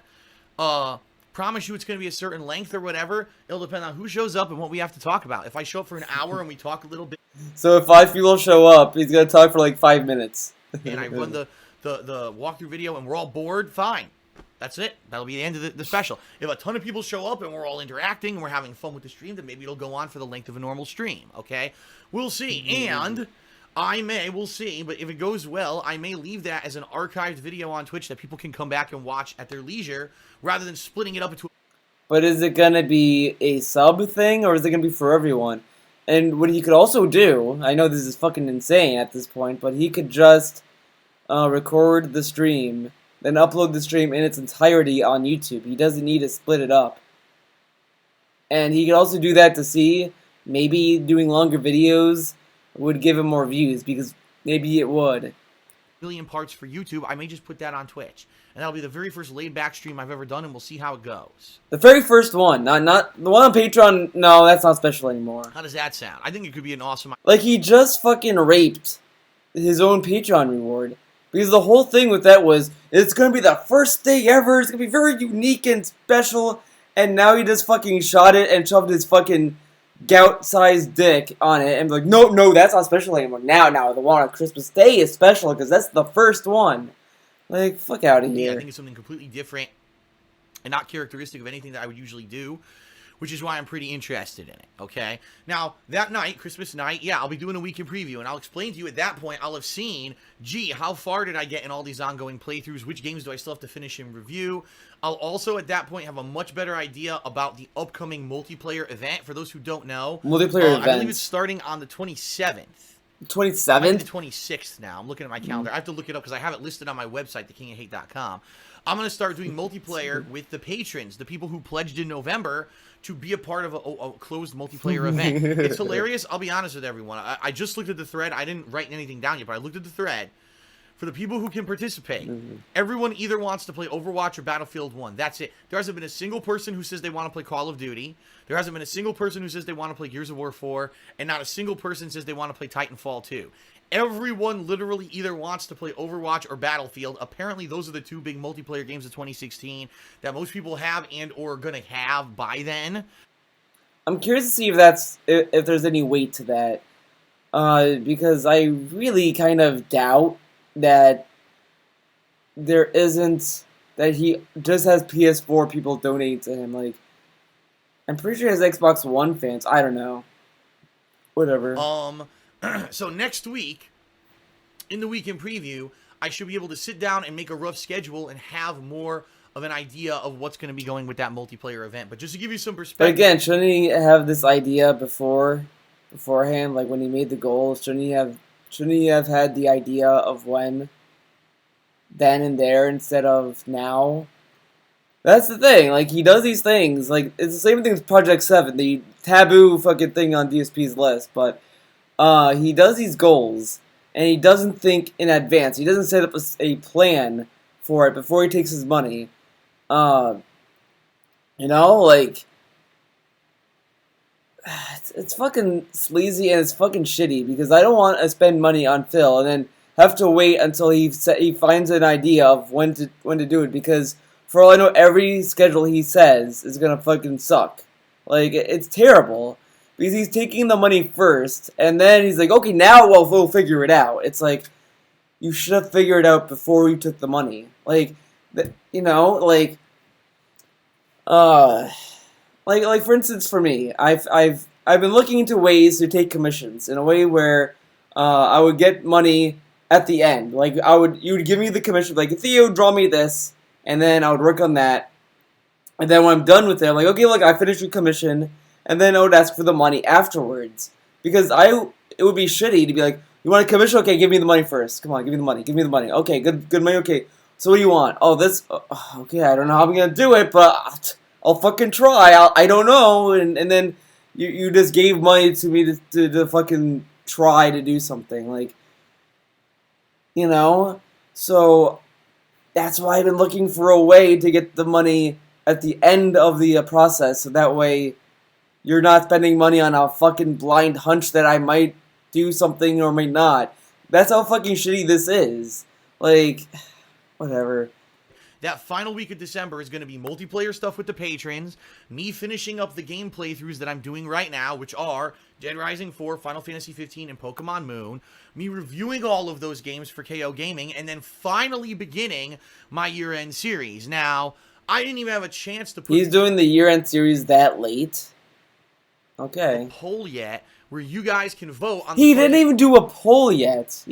promise you it's going to be a certain length or whatever. It'll depend on who shows up and what we have to talk about. If I show up for an hour and we talk a little bit... So if 5 people show up, he's going to talk for like 5 minutes. And I run the walkthrough video and we're all bored, fine. That's it. That'll be the end of the special. If a ton of people show up and we're all interacting and we're having fun with the stream, then maybe it'll go on for the length of a normal stream, okay? We'll see. And we'll see, but if it goes well, I may leave that as an archived video on Twitch that people can come back and watch at their leisure, rather than splitting it up into... But is it going to be a sub thing, or is it going to be for everyone? And what he could also do, I know this is fucking insane at this point, but he could just record the stream, then upload the stream in its entirety on YouTube. He doesn't need to split it up. And he could also do that to see, maybe doing longer videos would give him more views, because maybe it would. million parts for YouTube, I may just put that on Twitch. And that'll be the very first laid-back stream I've ever done, and we'll see how it goes. The very first one, not the one on Patreon. No, that's not special anymore. How does that sound? I think it could be an awesome... Like, he just fucking raped his own Patreon reward. Because the whole thing with that was, it's gonna be the first thing ever, it's gonna be very unique and special, and now he just fucking shot it and shoved his fucking gout-sized dick on it, and be like, no, that's not special anymore. Now, the one on Christmas Day is special, because that's the first one. Like, fuck out of here. I think it's something completely different, and not characteristic of anything that I would usually do, which is why I'm pretty interested in it, okay? Now, that night, Christmas night, yeah, I'll be doing a weekend preview, and I'll explain to you at that point, I'll have seen, gee, how far did I get in all these ongoing playthroughs? Which games do I still have to finish and review? I'll also, at that point, have a much better idea about the upcoming multiplayer event. For those who don't know, Multiplayer event. I believe it's starting on the 27th. 27th? The 26th now. I'm looking at my calendar. I have to look it up because I have it listed on my website, thekingofhate.com. I'm going to start doing multiplayer with the patrons, the people who pledged in November to be a part of a closed multiplayer event. It's hilarious. I'll be honest with everyone. I just looked at the thread. I didn't write anything down yet, but I looked at the thread. For the people who can participate, everyone either wants to play Overwatch or Battlefield 1. That's it. There hasn't been a single person who says they want to play Call of Duty. There hasn't been a single person who says they want to play Gears of War 4. And not a single person says they want to play Titanfall 2. Everyone literally either wants to play Overwatch or Battlefield. Apparently, those are the two big multiplayer games of 2016 that most people have and or are going to have by then. I'm curious to see if there's any weight to that. Because I really kind of doubt that there isn't, that he just has PS4 people donating to him. Like, I'm pretty sure he has Xbox One fans. I don't know. Whatever. So next week, in the weekend preview, I should be able to sit down and make a rough schedule and have more of an idea of what's going to be going with that multiplayer event. But just to give you some perspective. But again, shouldn't he have this idea beforehand? Like when he made the goal, shouldn't he have had the idea of when, then and there, instead of now? That's the thing. Like, he does these things. Like, it's the same thing as Project 7, the taboo fucking thing on DSP's list. But he does these goals, and he doesn't think in advance. He doesn't set up a plan for it before he takes his money. Like, it's fucking sleazy and it's fucking shitty, because I don't want to spend money on Phil and then have to wait until he finds an idea of when to do it, because for all I know, every schedule he says is gonna fucking suck. Like, it's terrible, because he's taking the money first, and then he's like, okay, now we'll figure it out. It's like, you should have figured it out before you took the money. Like, like for instance, for me, I've been looking into ways to take commissions in a way where I would get money at the end. Like, you would give me the commission, like, Theo, draw me this, and then I would work on that. And then when I'm done with it, I'm like, okay, look, I finished your commission, and then I would ask for the money afterwards, because it would be shitty to be like, you want a commission? Okay, give me the money first. Come on, give me the money. Okay, good money. Okay, so what do you want? Oh, this. Okay, I don't know how I'm gonna do it, but I'll fucking try. I don't know, and then you just gave money to me to fucking try to do something, like, so that's why I've been looking for a way to get the money at the end of the process, so that way you're not spending money on a fucking blind hunch that I might do something or might not. That's how fucking shitty this is. Like, whatever. That final week of December is going to be multiplayer stuff with the patrons, me finishing up the game playthroughs that I'm doing right now, which are Dead Rising 4, Final Fantasy 15, and Pokemon Moon, me reviewing all of those games for KOGaming, and then finally beginning my year-end series. Now, I didn't even have a chance to put... He's doing the year-end series that late? Okay. ...a poll yet, where you guys can vote on... He didn't even do a poll yet.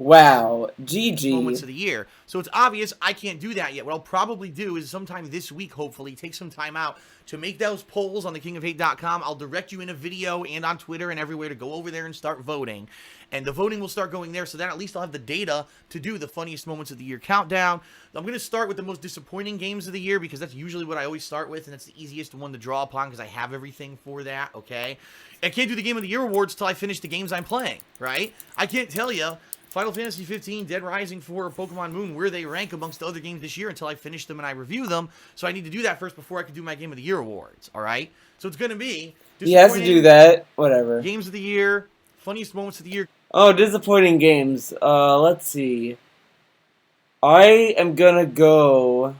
Wow. Moments GG. of the year. So it's obvious I can't do that yet. What I'll probably do is sometime this week, hopefully, take some time out to make those polls on thekingofhate.com. I'll direct you in a video and on Twitter and everywhere to go over there and start voting. And the voting will start going there, so that at least I'll have the data to do the funniest moments of the year countdown. I'm going to start with the most disappointing games of the year because that's usually what I always start with, and that's the easiest one to draw upon because I have everything for that, okay? I can't do the Game of the Year awards till I finish the games I'm playing, right? I can't tell you Final Fantasy 15, Dead Rising 4, or Pokemon Moon, where they rank amongst the other games this year until I finish them and I review them. So I need to do that first before I can do my Game of the Year awards, alright? So it's going to be He has to do that. Whatever. Games of the Year, funniest moments of the year. Oh, disappointing games. Let's see. I am gonna go...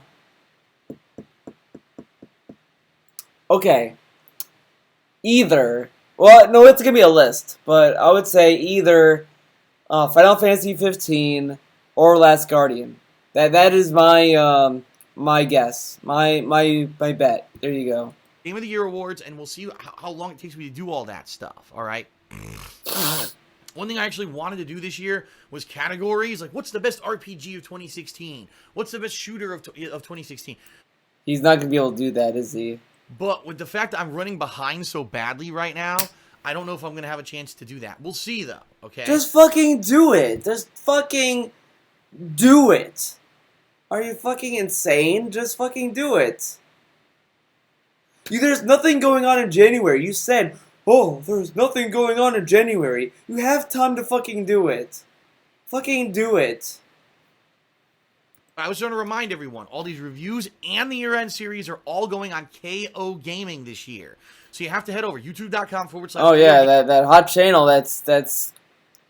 Okay. Either... Well, no, it's gonna be a list. But I would say either... Final Fantasy 15 or Last Guardian. That is my my guess, my bet. There you go. Game of the Year awards, and we'll see how long it takes me to do all that stuff. All right. One thing I actually wanted to do this year was categories like what's the best RPG of 2016, what's the best shooter of 2016. He's not gonna be able to do that, is he? But with the fact that I'm running behind so badly right now, I don't know if I'm going to have a chance to do that. We'll see, though, okay? Just fucking do it. Just fucking do it. Are you fucking insane? Just fucking do it. There's nothing going on in January. You said, oh, there's nothing going on in January. You have time to fucking do it. Fucking do it. I was trying to remind everyone, all these reviews and the year-end series are all going on KOGaming this year. So you have to head over, youtube.com/. Oh yeah, that hot channel, that's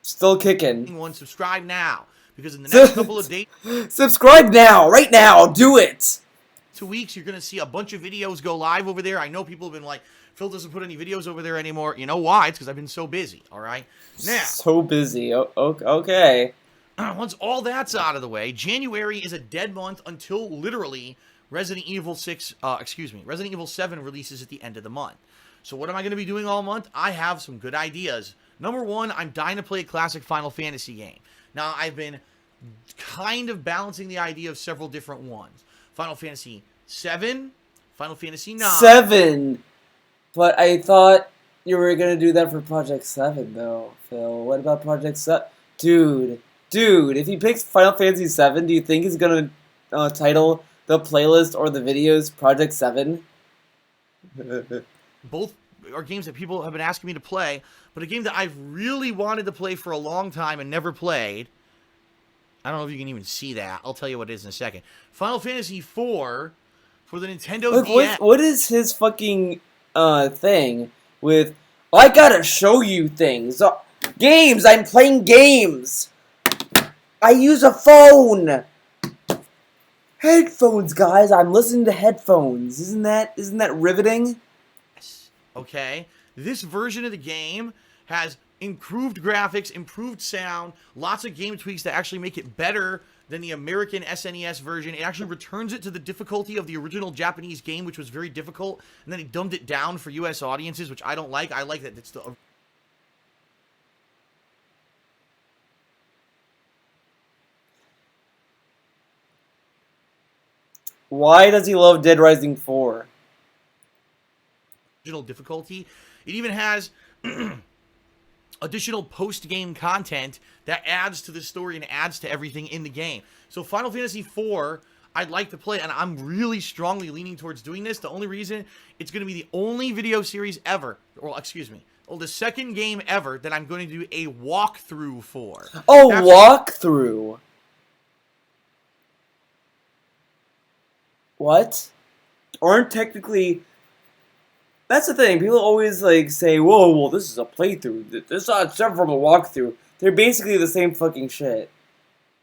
still kicking. One, subscribe now, because in the next couple of days... Subscribe now, right now, do it! 2 weeks, you're going to see a bunch of videos go live over there. I know people have been like, Phil doesn't put any videos over there anymore. You know why? It's because I've been so busy, all right? Now... So busy, okay. Once all that's out of the way, January is a dead month until literally Resident Evil 7 releases at the end of the month. So what am I going to be doing all month? I have some good ideas. Number one, I'm dying to play a classic Final Fantasy game. Now, I've been kind of balancing the idea of several different ones. Final Fantasy 7, Final Fantasy 9. 7! But I thought you were going to do that for Project 7, though, Phil. What about Project 7? Dude, if he picks Final Fantasy 7, do you think he's going to title the playlist or the videos Project 7? Both are games that people have been asking me to play, but a game that I've really wanted to play for a long time and never played. I don't know if you can even see that. I'll tell you what it is in a second. Final Fantasy IV for the Nintendo DS. What is his fucking thing with, I gotta show you things. Games! I'm playing games! I use a phone! Headphones, guys! I'm listening to headphones. Isn't that riveting? Okay, this version of the game has improved graphics, improved sound, lots of game tweaks that actually make it better than the American SNES version. It actually returns it to the difficulty of the original Japanese game, which was very difficult, and then it dumbed it down for US audiences, which I don't like. I like that it's the... Why does he love Dead Rising 4? Original difficulty. It even has additional post-game content that adds to the story and adds to everything in the game. So Final Fantasy IV, I'd like to play, and I'm really strongly leaning towards doing this. The only reason, it's going to be the only video series ever, or excuse me, the second game ever that I'm going to do a walkthrough for. Oh, walkthrough. What? Aren't technically... That's the thing. People always like say, "Whoa, well, this is a playthrough. This is not separate from a walkthrough." They're basically the same fucking shit.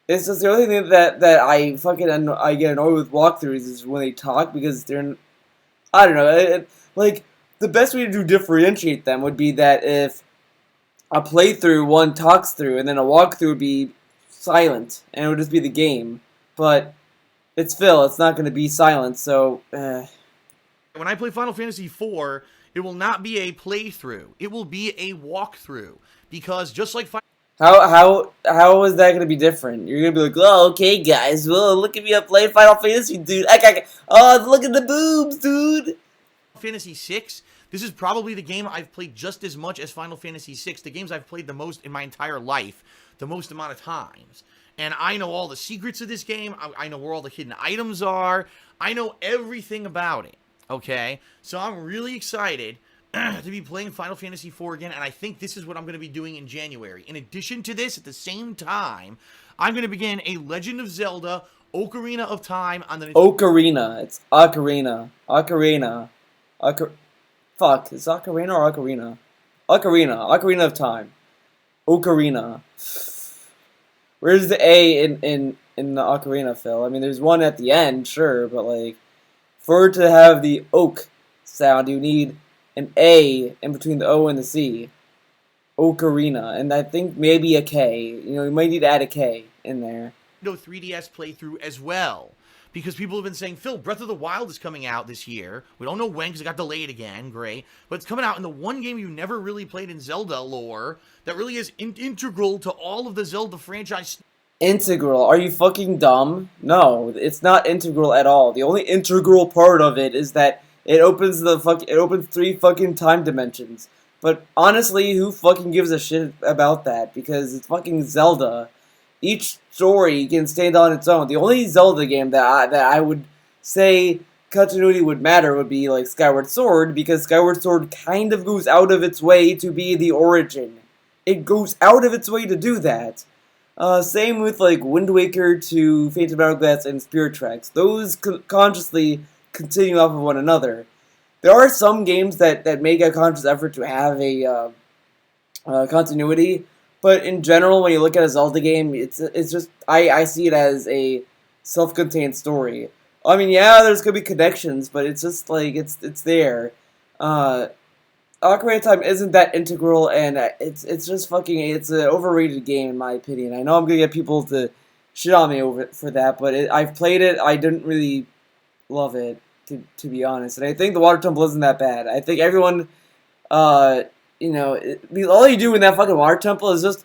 It's just the only thing that I get annoyed with walkthroughs is when they talk because they're, I don't know. Like the best way to differentiate them would be that if a playthrough one talks through and then a walkthrough would be silent and it would just be the game. But it's Phil. It's not going to be silent. So. When I play Final Fantasy IV, it will not be a playthrough. It will be a walkthrough. Because just like How is that gonna be different? You're gonna be like, oh, okay, guys, well, look at me, I'm playing Final Fantasy, dude. Oh, look at the boobs, dude. Fantasy VI, this is probably the game I've played just as much as Final Fantasy VI, the games I've played the most in my entire life, the most amount of times. And I know all the secrets of this game, I know where all the hidden items are, I know everything about it, okay? So I'm really excited to be playing Final Fantasy IV again, and I think this is what I'm going to be doing in January. In addition to this, at the same time, I'm going to begin a Legend of Zelda Ocarina of Time on the... Ocarina. It's Ocarina. Ocarina. Fuck, is Ocarina or Ocarina? Ocarina. Ocarina of Time. Ocarina. Where's the A in the Ocarina, Phil? I mean, there's one at the end, sure, but like, for it to have the oak sound, you need an A in between the O and the C. Ocarina. And I think maybe a K. You know, you might need to add a K in there. 3DS playthrough as well. Because people have been saying, Phil, Breath of the Wild is coming out this year. We don't know when because it got delayed again. Great. But it's coming out in the one game you never really played in Zelda lore that really is integral to all of the Zelda franchise. Integral? Are you fucking dumb? No, it's not integral at all. The only integral part of it is that it opens three fucking time dimensions. But honestly, who fucking gives a shit about that? Because it's fucking Zelda. Each story can stand on its own. The only Zelda game that I would say continuity would matter would be like Skyward Sword, because Skyward Sword kind of goes out of its way to be the origin. It goes out of its way to do that. Same with like Wind Waker to Phantom Hourglass and Spirit Tracks. Those consciously continue off of one another. There are some games that make a conscious effort to have a continuity, but in general, when you look at a Zelda game, it's just I see it as a self-contained story. I mean, yeah, there's gonna be connections, but it's just like it's there. Ocarina of Time isn't that integral, and it's just fucking it's an overrated game in my opinion. I know I'm gonna get people to shit on me for that, but I've played it. I didn't really love it to be honest, and I think the Water Temple isn't that bad. I think everyone, you know, all you do in that fucking Water Temple is just,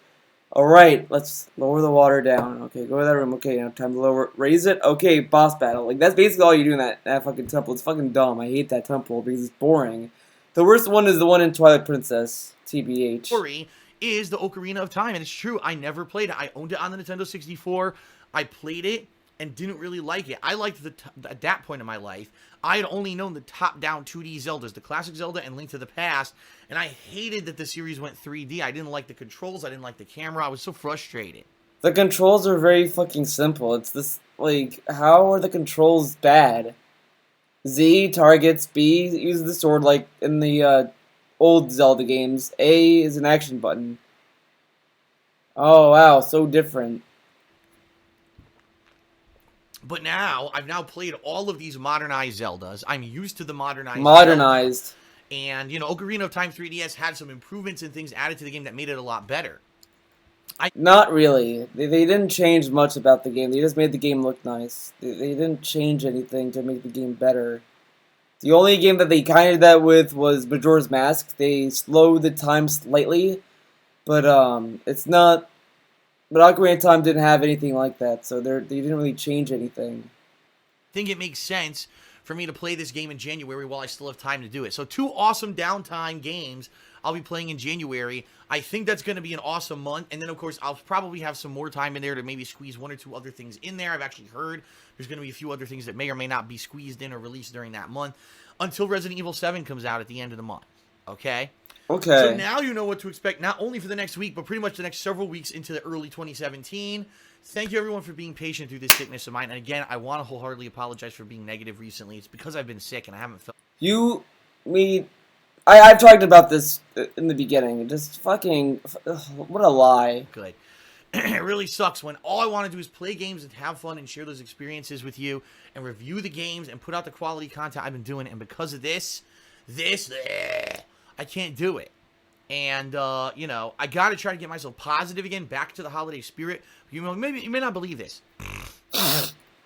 alright, let's lower the water down. Okay, go to that room. Okay, now time to raise it. Okay, boss battle. Like, that's basically all you do in that fucking temple. It's fucking dumb. I hate that temple because it's boring. The worst one is the one in Twilight Princess, TBH. Story is the Ocarina of Time, and it's true, I never played it. I owned it on the Nintendo 64. I played it and didn't really like it. I liked at that point in my life, I had only known the top-down 2D Zeldas, the classic Zelda and Link to the Past, and I hated that the series went 3D. I didn't like the controls, I didn't like the camera, I was so frustrated. The controls are very fucking simple. It's this, like, how are the controls bad? Z targets, B uses the sword like in the old Zelda games, A is an action button. Oh wow, so different. But now, I've now played all of these modernized Zeldas. I'm used to the modernized. Modernized. And, you know, Ocarina of Time 3DS had some improvements and things added to the game that made it a lot better. Not really. They didn't change much about the game. They just made the game look nice. They didn't change anything to make the game better. The only game that they kind of did that with was Majora's Mask. They slowed the time slightly, but it's not... But Ocarina of Time didn't have anything like that, so they didn't really change anything. I think it makes sense for me to play this game in January while I still have time to do it. So 2 awesome downtime games I'll be playing in January. I think that's going to be an awesome month. And then, of course, I'll probably have some more time in there to maybe squeeze 1 or 2 other things in there. I've actually heard there's going to be a few other things that may or may not be squeezed in or released during that month until Resident Evil 7 comes out at the end of the month. Okay? Okay. So now you know what to expect, not only for the next week, but pretty much the next several weeks into the early 2017. Thank you, everyone, for being patient through this sickness of mine. And again, I want to wholeheartedly apologize for being negative recently. It's because I've been sick and I haven't felt... I've talked about this in the beginning. Just fucking... What a lie. Good. It really sucks when all I want to do is play games and have fun and share those experiences with you and review the games and put out the quality content I've been doing. And because of this, I can't do it. And, you know, I got to try to get myself positive again, back to the holiday spirit. You know, maybe you may not believe this.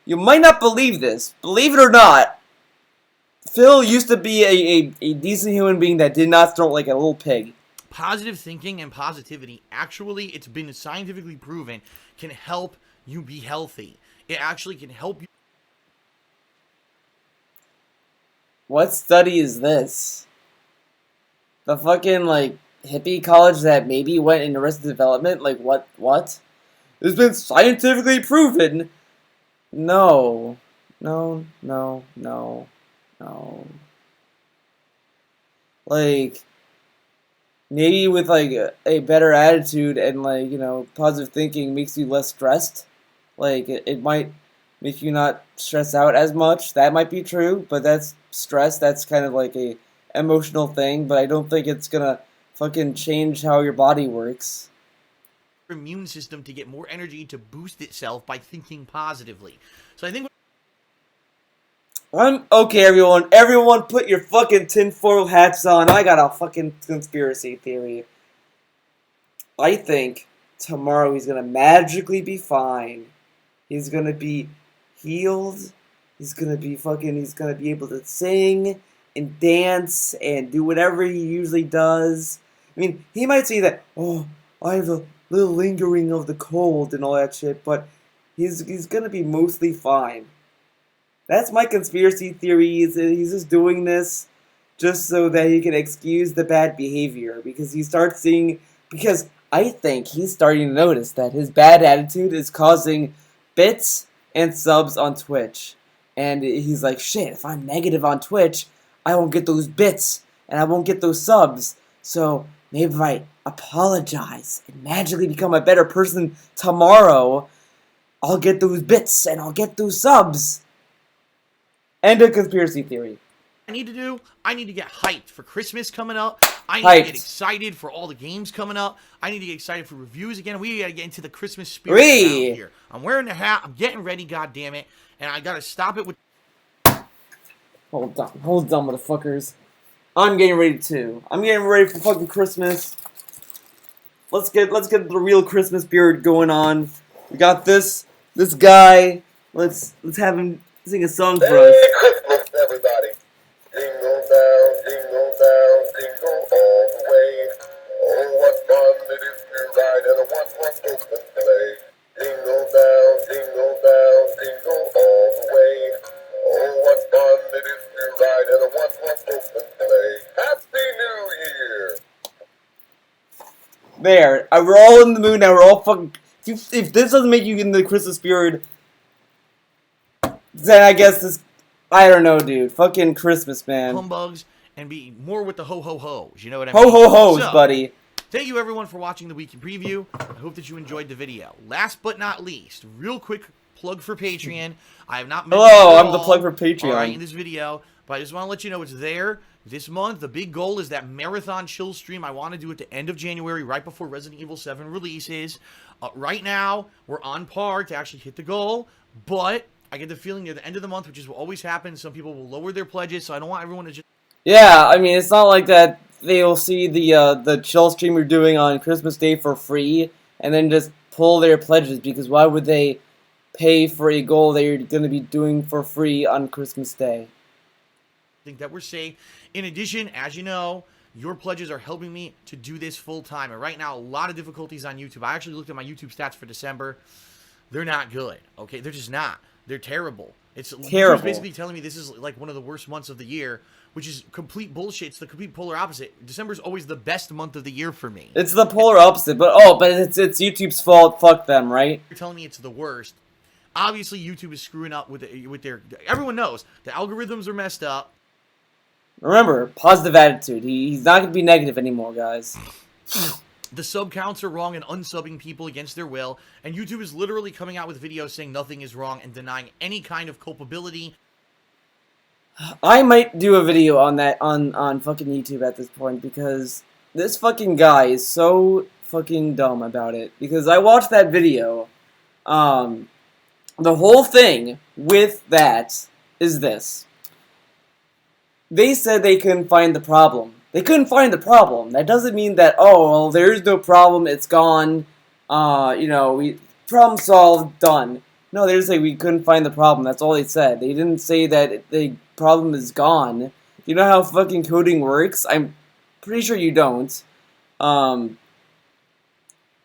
You might not believe this. Believe it or not, Phil used to be a decent human being that did not throw like a little pig. Positive thinking and positivity, actually, it's been scientifically proven, can help you be healthy. It actually can help you. What study is this? The fucking, like, hippie college that maybe went into Arrested Development? Like, what? It's been scientifically proven. No. No, no, no, no. Like, maybe with, like, a better attitude and, like, you know, positive thinking makes you less stressed. Like, it might make you not stress out as much. That might be true, but that's stress. That's kind of like a emotional thing, but I don't think it's gonna fucking change how your body works. Immune system to get more energy to boost itself by thinking positively. So I think Okay, everyone. Everyone, put your fucking tinfoil hats on. I got a fucking conspiracy theory. I think tomorrow he's gonna magically be fine. He's gonna be healed. He's gonna be fucking. He's gonna be able to sing and dance and do whatever he usually does. I mean, he might say that, oh, I have a little lingering of the cold and all that shit, but he's gonna be mostly fine. That's my conspiracy theory. He's just doing this just so that he can excuse the bad behavior because he starts seeing. Because I think he's starting to notice that his bad attitude is causing bits and subs on Twitch, and he's like, shit. If I'm negative on Twitch, I won't get those bits and I won't get those subs. So maybe if I apologize and magically become a better person tomorrow, I'll get those bits and I'll get those subs. End of conspiracy theory. I need to do, I need to get hyped for Christmas coming up. I need to get excited for all the games coming up. I need to get excited for reviews again. We gotta get into the Christmas spirit around here. I'm wearing the hat. I'm getting ready, goddammit. And I gotta stop it with. Hold on, motherfuckers. I'm getting ready too. I'm getting ready for fucking Christmas. Let's get the real Christmas spirit going on. We got this guy. Let's have him sing a song for us. Merry Christmas, everybody. Jingle bell, jingle all the way. Oh, what fun it is to ride in a one-horse open sleigh. Jingle bell, jingle all the way. Oh, what fun it is to ride in a one-horse open sleigh. Happy New Year! There. We're all in the mood now. We're all fucking. If this doesn't make you in the Christmas spirit, then I guess this. I don't know, dude. Fucking Christmas, man. Humbugs and be more with the ho-ho-hos. You know what I Ho mean? ho hos, So, buddy. thank you everyone for watching the weekend preview. I hope that you enjoyed the video. Last but not least, real quick plug for Patreon. I have not mentioned Hello, it at I'm the all, plug for Patreon. Alright, in this video, but I just want to let you know it's there. This month, the big goal is that marathon chill stream I want to do at the end of January, right before Resident Evil 7 releases. Right now, we're on par to actually hit the goal, but I get the feeling near the end of the month, which is what always happens, some people will lower their pledges, so I don't want everyone to just... Yeah, I mean, it's not like that they'll see the chill stream you're doing on Christmas Day for free and then just pull their pledges, because why would they pay for a goal that you're going to be doing for free on Christmas Day? think that we're safe. In addition, as you know, your pledges are helping me to do this full time. And right now, a lot of difficulties on YouTube. I actually looked at my YouTube stats for December. They're not good. Okay, they're just not. They're terrible. It's terrible. Basically telling me this is like one of the worst months of the year, which is complete bullshit. It's the complete polar opposite. December's always the best month of the year for me. It's the polar opposite, but it's YouTube's fault. Fuck them, right? You're telling me it's the worst. Obviously, YouTube is screwing up with their. Everyone knows the algorithms are messed up. Remember, positive attitude. He's not gonna be negative anymore, guys. The sub counts are wrong and unsubbing people against their will, and YouTube is literally coming out with videos saying nothing is wrong and denying any kind of culpability. I might do a video on that on fucking YouTube at this point, because this fucking guy is so fucking dumb about it. Because I watched that video. The whole thing with that is this. They said they couldn't find the problem. They couldn't find the problem. That doesn't mean that, oh, well, there's no problem, it's gone, problem solved, done. No, they just say we couldn't find the problem. That's all they said. They didn't say that the problem is gone. You know how fucking coding works? I'm pretty sure you don't. But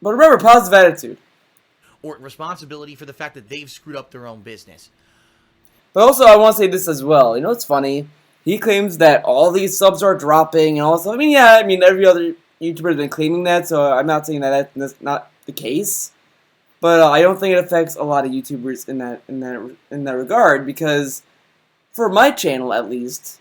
remember, positive attitude. Or responsibility for the fact that they've screwed up their own business. But also, I want to say this as well. You know what's funny? He claims that all these subs are dropping and all this stuff. I mean, yeah, I mean, every other YouTuber has been claiming that, so I'm not saying that that's not the case. But I don't think it affects a lot of YouTubers in that regard, because for my channel at least,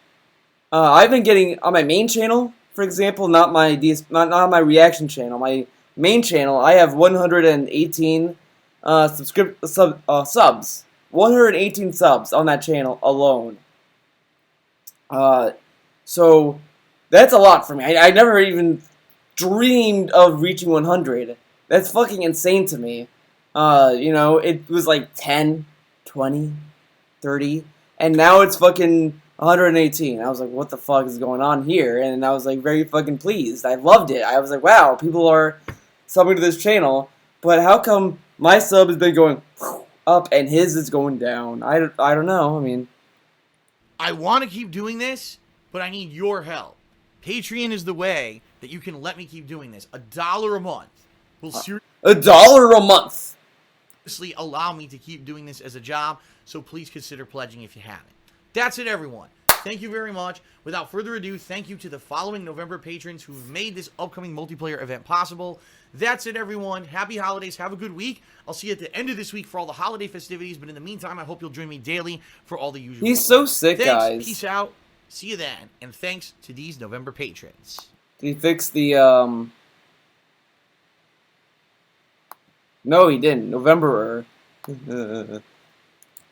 I've been getting on my main channel, for example, not my not my reaction channel, my main channel. I have 118 subs. 118 subs on that channel alone. So that's a lot for me. I never even dreamed of reaching 100. That's fucking insane to me. You know, it was like 10, 20, 30, and now it's fucking 118. I was like, what the fuck is going on here? And I was like very fucking pleased. I loved it. I was like, wow, people are subbing to this channel, but how come my sub has been going up and his is going down? I don't know. I mean, I want to keep doing this, but I need your help. Patreon is the way that you can let me keep doing this. $1 a month will seriously $1 a month. allow me to keep doing this as a job, so please consider pledging if you haven't. That's it, everyone. Thank you very much. Without further ado, thank you to the following November patrons who've made this upcoming multiplayer event possible. That's it, everyone. Happy holidays. Have a good week. I'll see you at the end of this week for all the holiday festivities, but in the meantime, I hope you'll join me daily for all the usual. He's so sick, thanks, guys. Peace out. See you then. And thanks to these November patrons. Did he fix the, No, he didn't. Novemberer.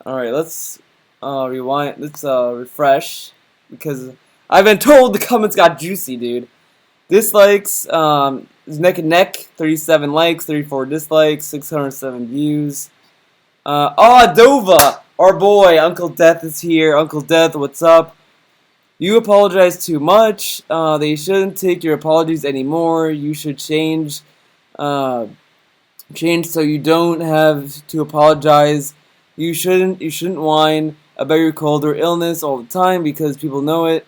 Alright, let's, rewind. Let's, refresh. Because I've been told the comments got juicy, dude. Dislikes, is neck and neck. 37 likes, 34 dislikes, 607 views. Dova! Our boy, Uncle Death is here. Uncle Death, what's up? You apologize too much. They shouldn't take your apologies anymore. You should change so you don't have to apologize. You shouldn't whine about your cold or illness all the time because people know it.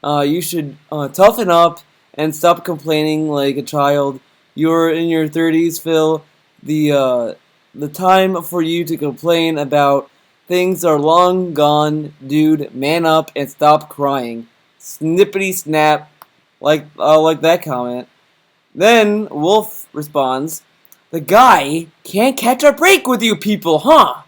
You should toughen up and stop complaining like a child. You're in your 30s, Phil. The time for you to complain about things are long gone, dude. Man up and stop crying. Snippety snap, like that comment. Then Wolf responds, "The guy can't catch a break with you people, huh?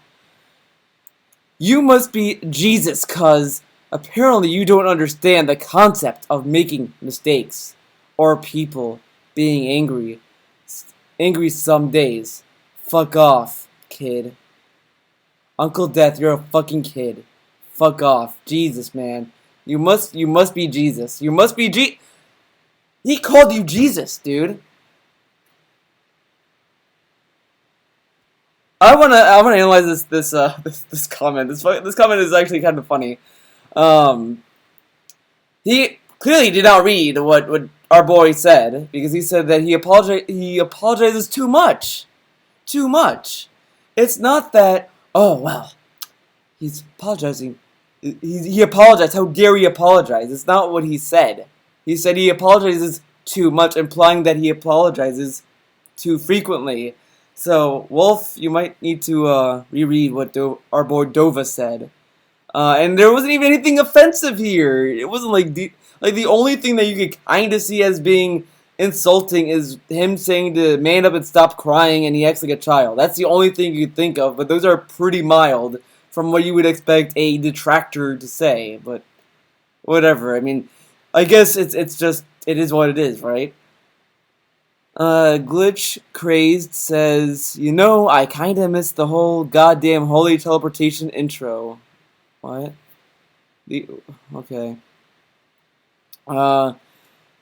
You must be Jesus, cuz apparently you don't understand the concept of making mistakes or people being angry. Angry some days. Fuck off, kid." Uncle Death, you're a fucking kid. Fuck off. Jesus, man. You must be Jesus. You must be He called you Jesus, dude. I wanna analyze this comment. This comment is actually kind of funny. He clearly did not read what our boy said, because he said that he apologizes too much. Too much. It's not that, oh well, he's apologizing. He apologized. How dare he apologize? It's not what he said. He said he apologizes too much, implying that he apologizes too frequently. So, Wolf, you might need to reread what our boy Dova said. And there wasn't even anything offensive here. It wasn't like the only thing that you could kind of see as being insulting is him saying to man up and stop crying and he acts like a child. That's the only thing you could think of, but those are pretty mild from what you would expect a detractor to say. But whatever. I mean, I guess it's just, it is what it is, right? Glitch Crazed says, you know, I kinda missed the whole goddamn holy teleportation intro. What? Okay.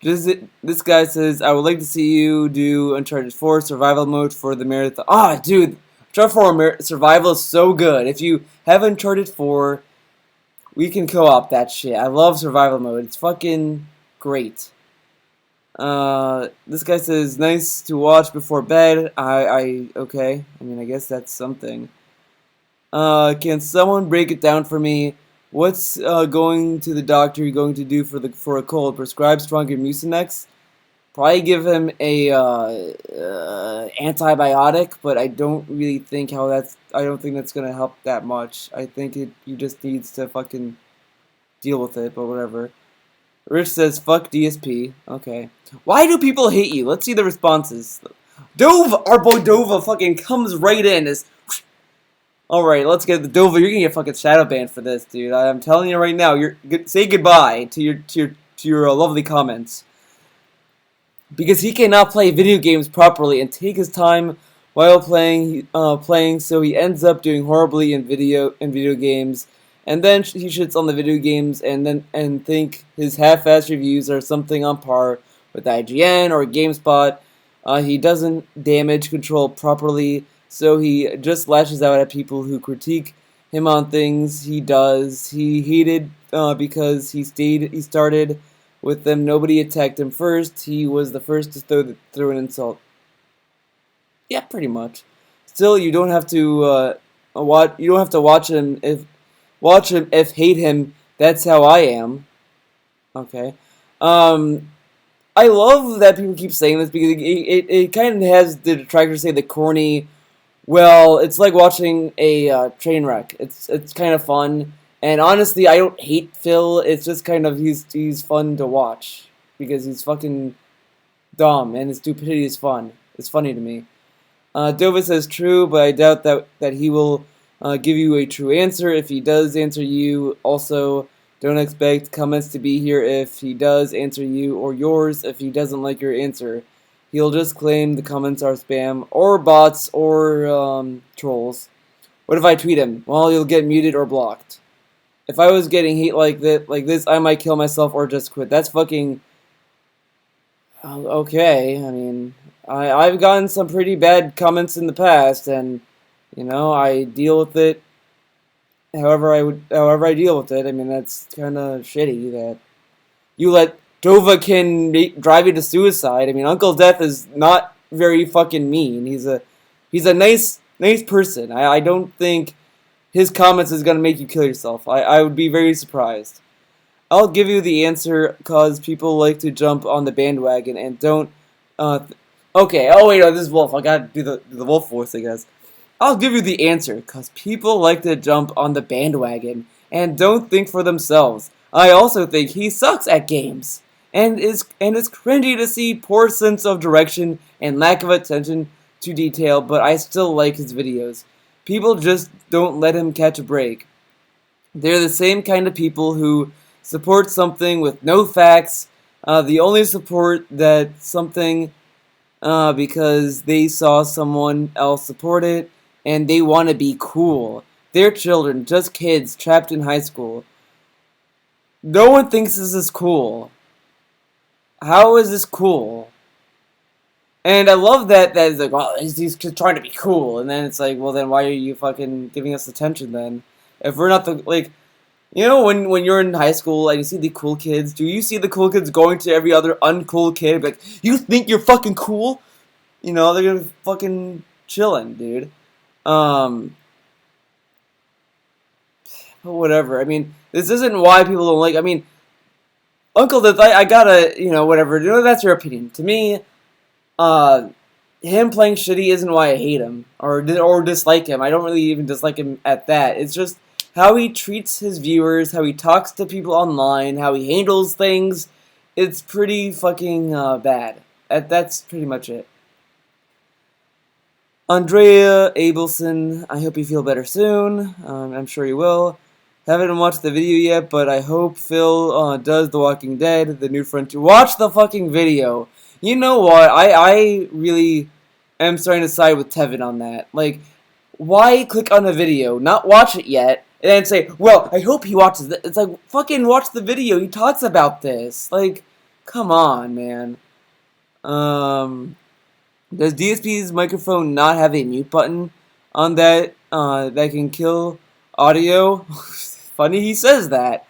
This guy says, I would like to see you do Uncharted 4 survival mode for the marathon. Ah, dude, Uncharted 4 survival is so good. If you have Uncharted 4, we can co-op that shit. I love survival mode. It's fucking great. This guy says, nice to watch before bed. Okay. I mean, I guess that's something. Can someone break it down for me? What's going to the doctor going to do for a cold? Prescribe stronger Mucinex? Probably give him a antibiotic, but I don't really think I don't think that's gonna help that much. I think he just needs to fucking deal with it, but whatever. Rich says, fuck DSP. Okay. Why do people hate you? Let's see the responses. Dove, our boy Dova fucking comes right in. Alright, let's get the Dova. You're gonna get fucking shadow banned for this, dude. I'm telling you right now. Say goodbye to your lovely comments. Because he cannot play video games properly and take his time while playing, so he ends up doing horribly in video games, and then he shits on the video games and think his half-assed reviews are something on par with IGN or GameSpot. He doesn't damage control properly, so he just lashes out at people who critique him on things he does. He hated because he started with them. Nobody attacked him first. He was the first to throw an insult. Yeah, pretty much. Still, you don't have to watch him if hate him. That's how I am. Okay. I love that people keep saying this because it kind of has the detractors say the corny. Well, it's like watching a train wreck. It's kind of fun. And honestly, I don't hate Phil. It's just kind of he's fun to watch because he's fucking dumb and his stupidity is fun. It's funny to me. Dova says true, but I doubt that he will give you a true answer. If he does answer you, also don't expect comments to be here if he does answer you, or yours if he doesn't like your answer. He'll just claim the comments are spam or bots or trolls. What if I tweet him? Well, you'll get muted or blocked. If I was getting hate like this, I might kill myself or just quit. That's fucking okay. I mean, I've gotten some pretty bad comments in the past, and you know I deal with it. However I deal with it. I mean, that's kind of shitty that you let Dova can drive you to suicide. I mean, Uncle Death is not very fucking mean. He's a nice person. I don't think his comments is gonna make you kill yourself. I would be very surprised. I'll give you the answer because people like to jump on the bandwagon and don't. Okay. Oh wait, no, this is Wolf. I gotta do the Wolf voice, I guess. I'll give you the answer because people like to jump on the bandwagon and don't think for themselves. I also think he sucks at games, and it's cringy to see poor sense of direction and lack of attention to detail. But I still like his videos. People just don't let him catch a break. They're the same kind of people who support something with no facts. The only support that something because they saw someone else support it and they want to be cool. They're children, just kids trapped in high school. No one thinks this is cool. How is this cool? And I love that is like, well, he's just trying to be cool. And then it's like, well, then why are you fucking giving us attention then? If we're not the, like, you know, when you're in high school and you see the cool kids, do you see the cool kids going to every other uncool kid and be like, you think you're fucking cool? You know, they're gonna fucking chilling, dude. But whatever. I mean, this isn't why people don't like, I mean, Uncle Death, I gotta, you know, whatever. You know, that's your opinion. To me, him playing shitty isn't why I hate him or dislike him. I don't really even dislike him at that. It's just how he treats his viewers, how he talks to people online, how he handles things. It's pretty fucking bad. That's pretty much it. Andrea Abelson, I hope you feel better soon. I'm sure you will. Haven't watched the video yet, but I hope Phil does The Walking Dead, The New Frontier. Watch the fucking video. You know what? I really am starting to side with Tevin on that. Like, why click on a video, not watch it yet, and then say, well, I hope he watches it. It's like, fucking watch the video. He talks about this. Like, come on, man. Does DSP's microphone not have a mute button on that that can kill audio? Funny he says that.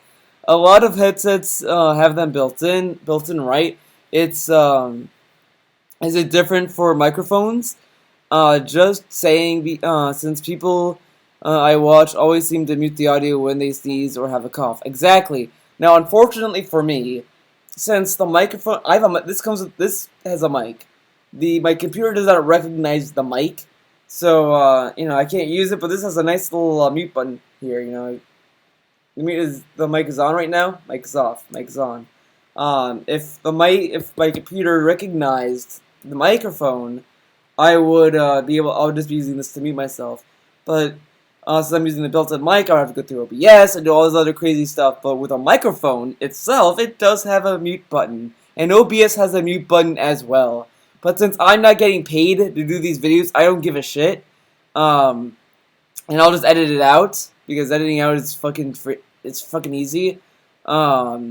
A lot of headsets have them built in, right? It's is it different for microphones? Just saying, since people I watch always seem to mute the audio when they sneeze or have a cough. Exactly. Now, unfortunately for me, since the microphone, this has a mic. My computer does not recognize the mic, so I can't use it. But this has a nice little mute button here. The mic is on right now? Mic is off. Mic is on. If my computer recognized the microphone, I would I would just be using this to mute myself. But since I'm using the built-in mic, I have to go through OBS and do all this other crazy stuff. But with a microphone itself, it does have a mute button, and OBS has a mute button as well. But since I'm not getting paid to do these videos, I don't give a shit. And I'll just edit it out because editing out is it's fucking easy. But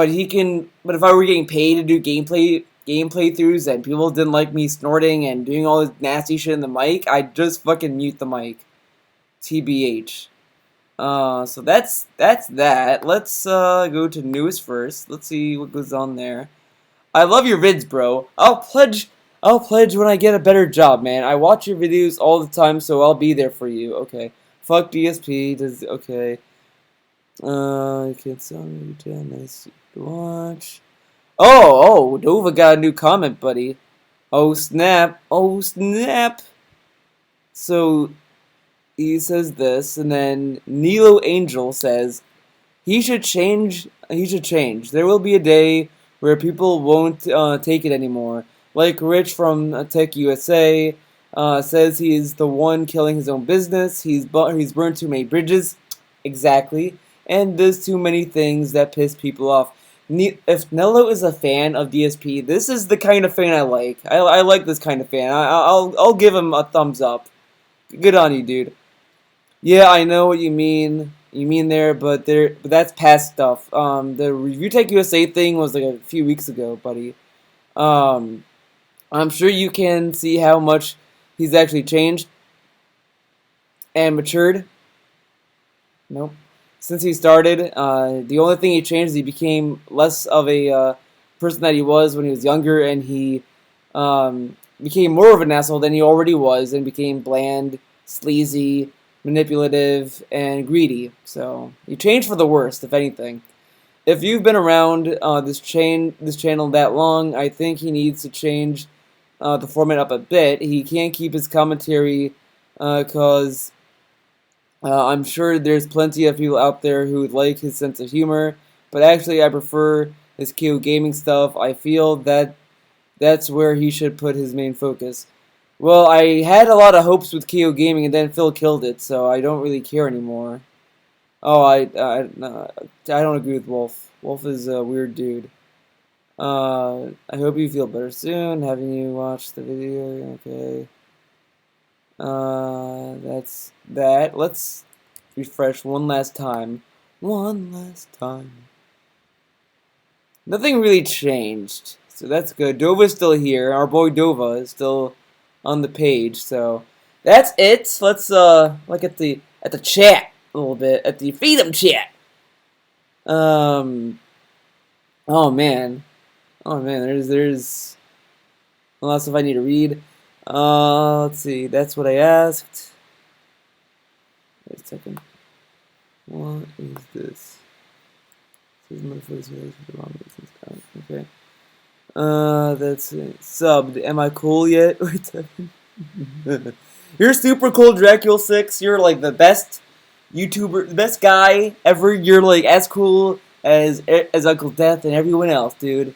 if I were getting paid to do game playthroughs and people didn't like me snorting and doing all this nasty shit in the mic, I'd just fucking mute the mic. TBH. So that's that. Let's go to news first. Let's see what goes on there. I love your vids, bro. I'll pledge when I get a better job, man. I watch your videos all the time, so I'll be there for you. Okay. Fuck DSP. Okay. You can't tell me. Nice to watch. Oh, Nova got a new comment, buddy. Oh snap. So he says this, and then Nilo Angel says he should change. There will be a day where people won't take it anymore. Like Rich from Tech USA says he is the one killing his own business. He's burned too many bridges. Exactly. And does too many things that piss people off. If Nello is a fan of DSP, this is the kind of fan I like. I like this kind of fan. I'll give him a thumbs up. Good on you, dude. Yeah, I know what you mean. But that's past stuff. The Review Tech USA thing was like a few weeks ago, buddy. I'm sure you can see how much he's actually changed and matured. Nope. Since he started, the only thing he changed is he became less of a person that he was when he was younger, and he became more of an asshole than he already was, and became bland, sleazy, manipulative, and greedy. So he changed for the worst, if anything. If you've been around this channel that long, I think he needs to change the format up a bit. He can't keep his commentary because I'm sure there's plenty of people out there who would like his sense of humor, but actually I prefer his KOGaming stuff. I feel that that's where he should put his main focus. Well, I had a lot of hopes with KOGaming, and then Phil killed it, so I don't really care anymore. Oh, I don't agree with Wolf. Wolf is a weird dude. I hope you feel better soon. Having you watch the video, okay. That's that. Let's refresh one last time. Nothing really changed, so that's good. Dova's still here. Our boy Dova is still on the page, so that's it. Let's look at the chat a little bit, at the Freedom chat. Oh man, there's a lot of stuff I need to read. Let's see. That's what I asked. Wait a second. What is this? This is my first video for the wrong reasons. Okay. That's it. Subbed. Am I cool yet? Wait a second. You're super cool, Dracula6. You're like the best YouTuber, the best guy ever. You're like as cool as Uncle Death and everyone else, dude.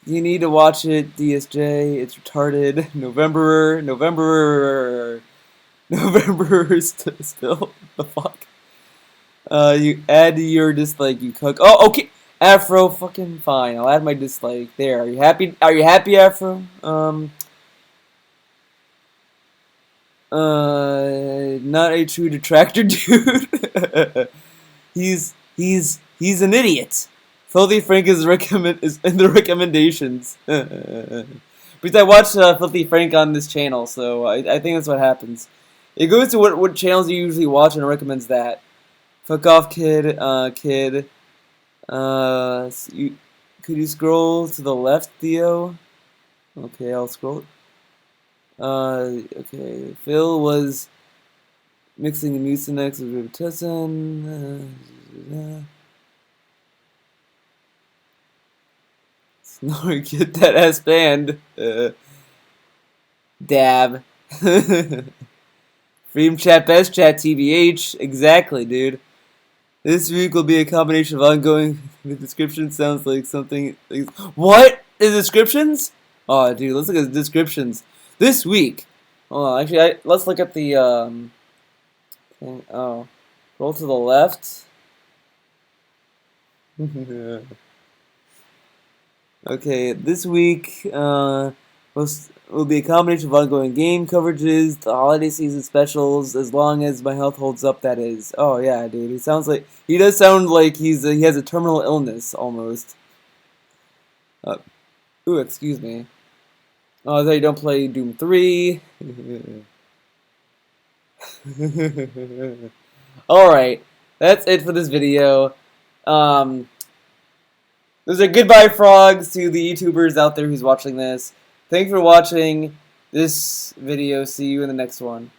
You need to watch it, DSJ. It's retarded. November still. The fuck? You add your dislike, you cook. Oh, okay. Afro, fucking fine. I'll add my dislike. There. Are you happy? Are you happy, Afro? Not a true detractor, dude. He's an idiot. Filthy Frank is in the recommendations. Because I watched Filthy Frank on this channel, so I think that's what happens. It goes to what channels you usually watch and it recommends that. Fuck off, kid. Could you scroll to the left, Theo? Okay, I'll scroll. Okay. Phil was mixing the Mucinex with Robitussin. Snore, get that ass banned. Dab. Freedom chat, best chat, TBH. Exactly, dude. This week will be a combination of ongoing. The description sounds like something. What? The descriptions? Oh, dude, let's look at the descriptions. This week. Oh, actually, let's look at the thing. Oh, roll to the left. Okay, this week will be a combination of ongoing game coverages, the holiday season specials, as long as my health holds up. That is. Oh yeah, dude. He does sound like he has a terminal illness almost. Ooh, excuse me. Oh, I thought you don't play Doom 3. Alright, that's it for this video. Those are goodbye frogs to the YouTubers out there who's watching this. Thanks for watching this video. See you in the next one.